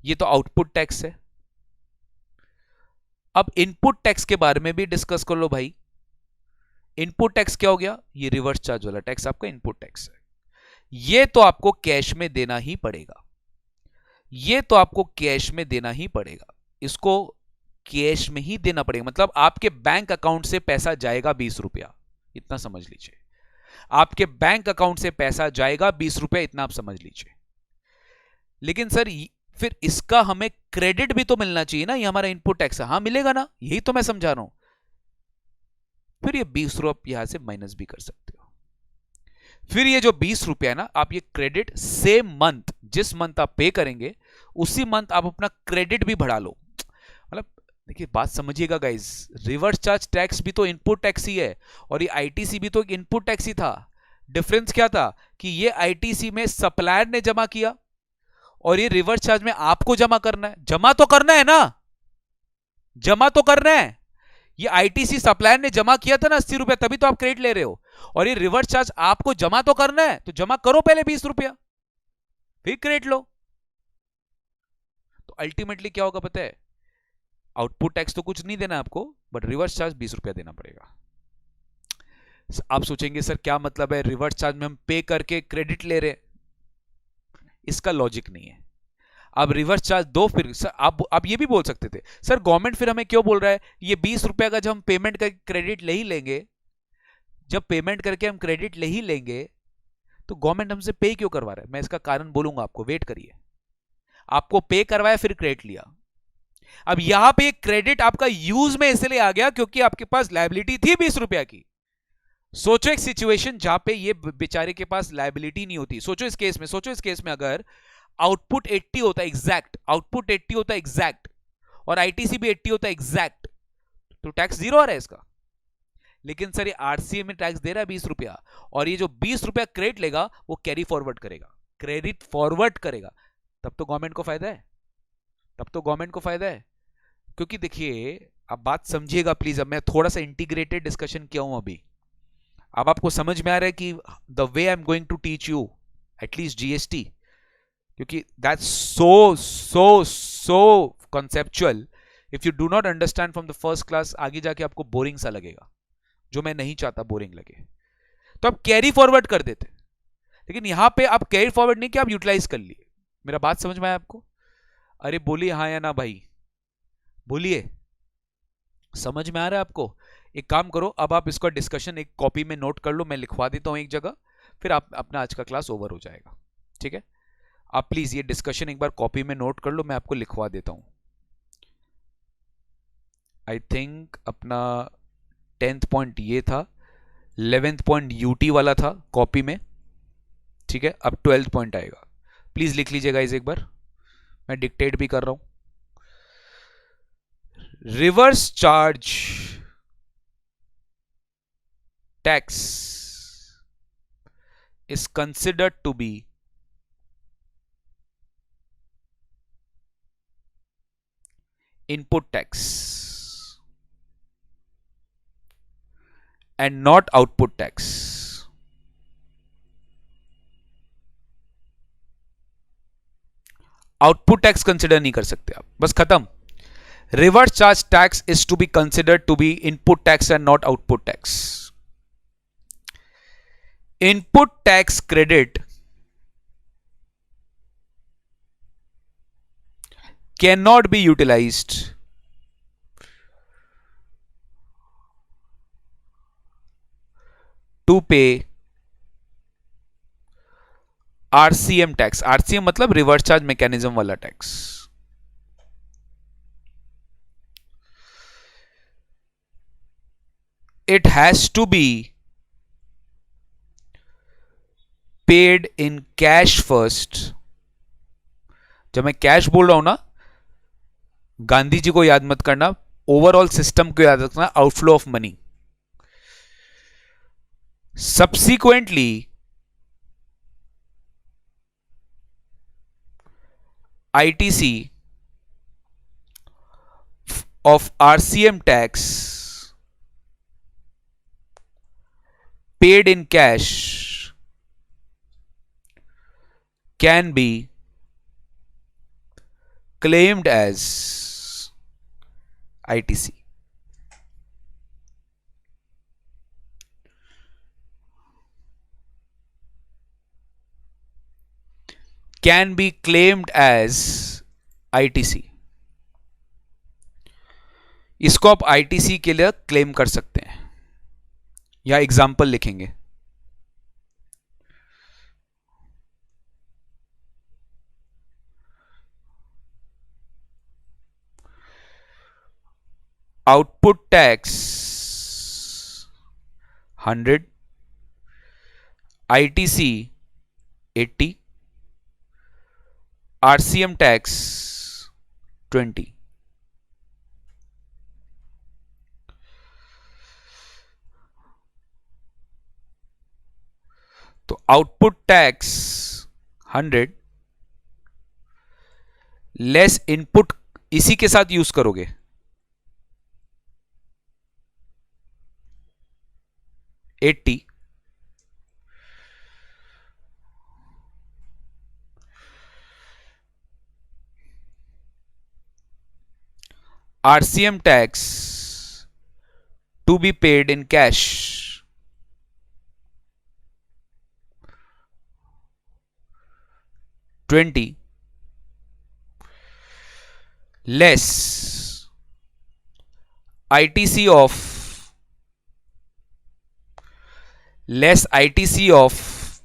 ये तो आउटपुट टैक्स है। अब इनपुट टैक्स के बारे में भी डिस्कस कर लो भाई। इनपुट टैक्स क्या हो गया? ये रिवर्स चार्ज वाला टैक्स आपका इनपुट टैक्स है। ये तो आपको कैश में देना ही पड़ेगा, इसको कैश में ही देना पड़ेगा। मतलब आपके बैंक अकाउंट से पैसा जाएगा 20 रुपया, इतना समझ लीजिए। आपके बैंक अकाउंट से पैसा जाएगा 20 रुपया, इतना आप समझ लीजिए। लेकिन सर फिर इसका हमें क्रेडिट भी तो मिलना चाहिए ना, ये हमारा इनपुट टैक्स है। हाँ मिलेगा ना, यही तो मैं समझा रहा हूं। फिर ये 20 रुपया यहां से माइनस भी कर सकते हो। फिर ये जो 20 रुपया ना, आप ये क्रेडिट सेम मंथ, जिस मंथ आप पे करेंगे उसी मंथ आप अपना क्रेडिट भी बढ़ा लो। मतलब देखिए बात समझिएगा गाइस, रिवर्स चार्ज टैक्स भी तो इनपुट टैक्स ही है और ये आईटीसी भी तो एक इनपुट टैक्स ही था। डिफरेंस क्या था कि ये आईटीसी में सप्लायर ने जमा किया और ये रिवर्स चार्ज में आपको जमा करना है। जमा तो करना है। ये आईटीसी सप्लायर ने जमा किया था ना 80 रुपया, तभी तो आप क्रेडिट ले रहे हो। और ये रिवर्स चार्ज आपको जमा तो करना है, तो जमा करो पहले 20 रुपया, फिर क्रेडिट लो। तो अल्टीमेटली क्या होगा पता है? आउटपुट टैक्स तो कुछ नहीं देना आपको, बट रिवर्स चार्ज 20 रुपया देना पड़ेगा। आप सोचेंगे सर क्या मतलब है, रिवर्स चार्ज में हम पे करके क्रेडिट ले रहे? इसका लॉजिक नहीं है। अब रिवर्स चार्ज दो, फिर सर आप ये भी बोल सकते थे सर गवर्नमेंट फिर हमें क्यों बोल रहा है ये 20 रुपया का जब हम पेमेंट करके क्रेडिट ले ही लेंगे, जब पेमेंट करके हम क्रेडिट ले ही लेंगे तो गवर्नमेंट हमसे पे क्यों करवा रहा है? मैं इसका कारण बोलूंगा आपको, वेट करिए। आपको पे करवाया फिर क्रेडिट लिया। अब यहां पे क्रेडिट आपका यूज में इसलिए आ गया क्योंकि आपके पास लायबिलिटी थी 20 रुपया की। सोचो एक सिचुएशन जहां पे ये बेचारे के पास लायबिलिटी नहीं होती। सोचो इस केस में अगर आउटपुट 80 होता एग्जैक्ट और आईटीसी भी 80 होता एग्जैक्ट, तो टैक्स 0 आ रहा है इसका। लेकिन सर ये आरसीए में टैक्स दे रहा है 20 रुपया, और ये जो 20 रुपया क्रेडिट लेगा वो कैरी फॉरवर्ड करेगा, तब तो गवर्नमेंट को फायदा है, तब तो गवर्नमेंट को फायदा है। क्योंकि देखिए, अब बात समझिएगा प्लीज, अब मैं थोड़ा सा इंटीग्रेटेड डिस्कशन किया हूं अभी। अब आपको समझ में आ रहा है कि the way I am going to teach you at least GST, क्योंकि that's so so so conceptual, if you do not understand from the first class, आगे जाके आपको बोरिंग सा लगेगा, जो मैं नहीं चाहता बोरिंग लगे। तो आप कैरी फॉरवर्ड कर देते, लेकिन यहां पे आप कैरी फॉरवर्ड नहीं किया, आप यूटिलाइज कर लिए। मेरा बात समझ में आया आपको? अरे बोलिए हाँ या ना भाई, बोलिए, समझ में आ रहा है आपको? एक काम करो, अब आप इसका डिस्कशन एक कॉपी में नोट कर लो, मैं लिखवा देता हूं एक जगह, फिर आप अपना आज का क्लास ओवर हो जाएगा। ठीक है, आप प्लीज ये डिस्कशन एक बार कॉपी में नोट कर लो, मैं आपको लिखवा देता हूं। आई थिंक अपना 10th पॉइंट ये था, 11th पॉइंट यूटी वाला था कॉपी में। ठीक है, अब 12th पॉइंट आएगा, प्लीज लिख लीजिएगा इस एक बार, मैं डिक्टेट भी कर रहा हूं। Reverse charge tax is considered to be input tax and not output tax. Output tax consider नहीं कर सकते आप, बस खत्म। Reverse charge tax is to be considered to be input tax and not output tax. Input tax credit cannot be utilized to pay RCM tax. RCM मतलब reverse charge mechanism वाला tax. It has to be paid in cash first। जब मैं cash बोल रहा हूं ना, गांधी जी को याद मत करना, ओवरऑल सिस्टम को याद रखना, outflow of money. Subsequently ITC of RCM tax paid in cash can be claimed as ITC। Can be claimed as ITC। इसको आप ITC के लिए क्लेम कर सकते हैं, या एग्जाम्पल लिखेंगे। Output tax 100, ITC 80, RCM tax 20। तो आउटपुट टैक्स 100 लेस इनपुट, इसी के साथ यूज करोगे, eighty, RCM tax to be paid in cash 20 less ITC of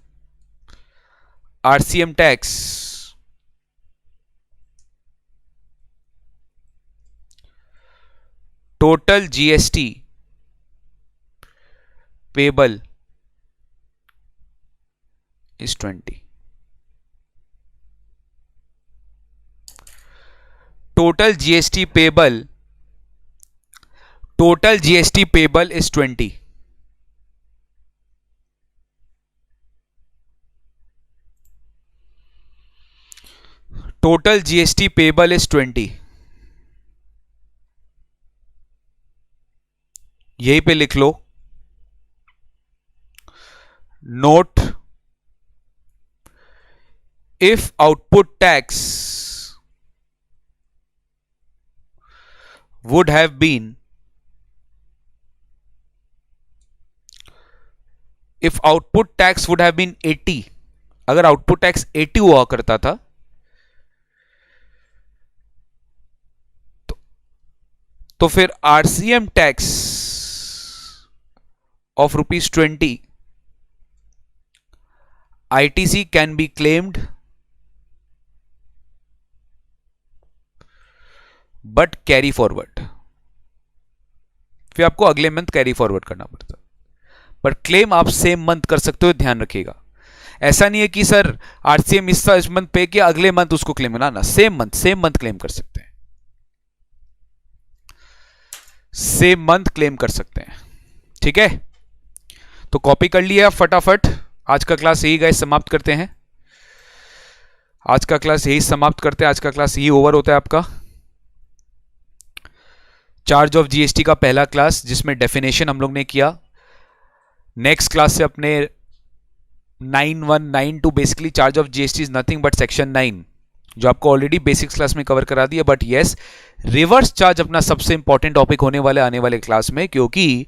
RCM tax total GST payable is 20। total GST payable is 20। Total GST payable is 20। यहीं पे लिख लो note, if output tax would have been, if output tax would have been 80, अगर output tax 80 हुआ करता था तो फिर RCM tax of ₹20 ITC can be claimed but carry forward. फिर आपको अगले मंथ कैरी फॉरवर्ड करना पड़ता, पर क्लेम आप सेम मंथ कर सकते हो, ध्यान रखिएगा। ऐसा नहीं है कि सर आरसीएम इस मंथ पे किया अगले मंथ उसको क्लेम ना, सेम मंथ क्लेम कर सकते हैं, सेम मंथ क्लेम कर सकते हैं। ठीक है, तो कॉपी कर लिया फटाफट। आज का क्लास यही गाइस समाप्त करते हैं, आज का क्लास यही समाप्त करते हैं, आज का क्लास यही ओवर होता है आपका। चार्ज ऑफ जीएसटी का पहला क्लास जिसमें डेफिनेशन हम लोग ने किया। नेक्स्ट क्लास से अपने 9192 basically charge of GST is nothing but section 9 जो आपको ऑलरेडी बेसिक्स क्लास में कवर करा दिया, बट यस रिवर्स चार्ज अपना सबसे इंपॉर्टेंट टॉपिक होने वाले आने वाले क्लास में, क्योंकि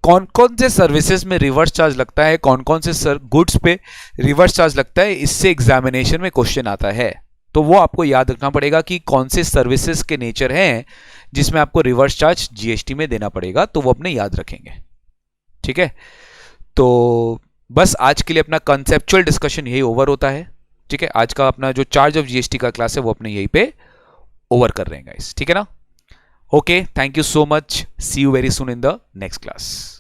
कौन कौन से सर्विसेज में रिवर्स चार्ज लगता है, कौन कौन से गुड्स पे रिवर्स चार्ज लगता है, इससे एग्जामिनेशन में क्वेश्चन आता है। तो वो आपको याद रखना पड़ेगा कि कौन से सर्विसेज के नेचर हैं जिसमें आपको रिवर्स चार्ज जीएसटी में देना पड़ेगा, तो वो अपने याद रखेंगे। ठीक है, तो बस आज के लिए अपना कंसेप्चुअल डिस्कशन यही ओवर होता है। ठीक है, आज का अपना जो चार्ज ऑफ जीएसटी का क्लास है वो अपने यहीं पे ओवर कर रहे हैं गाइस। ठीक है ना, okay, thank you so much, see you very soon in the next class.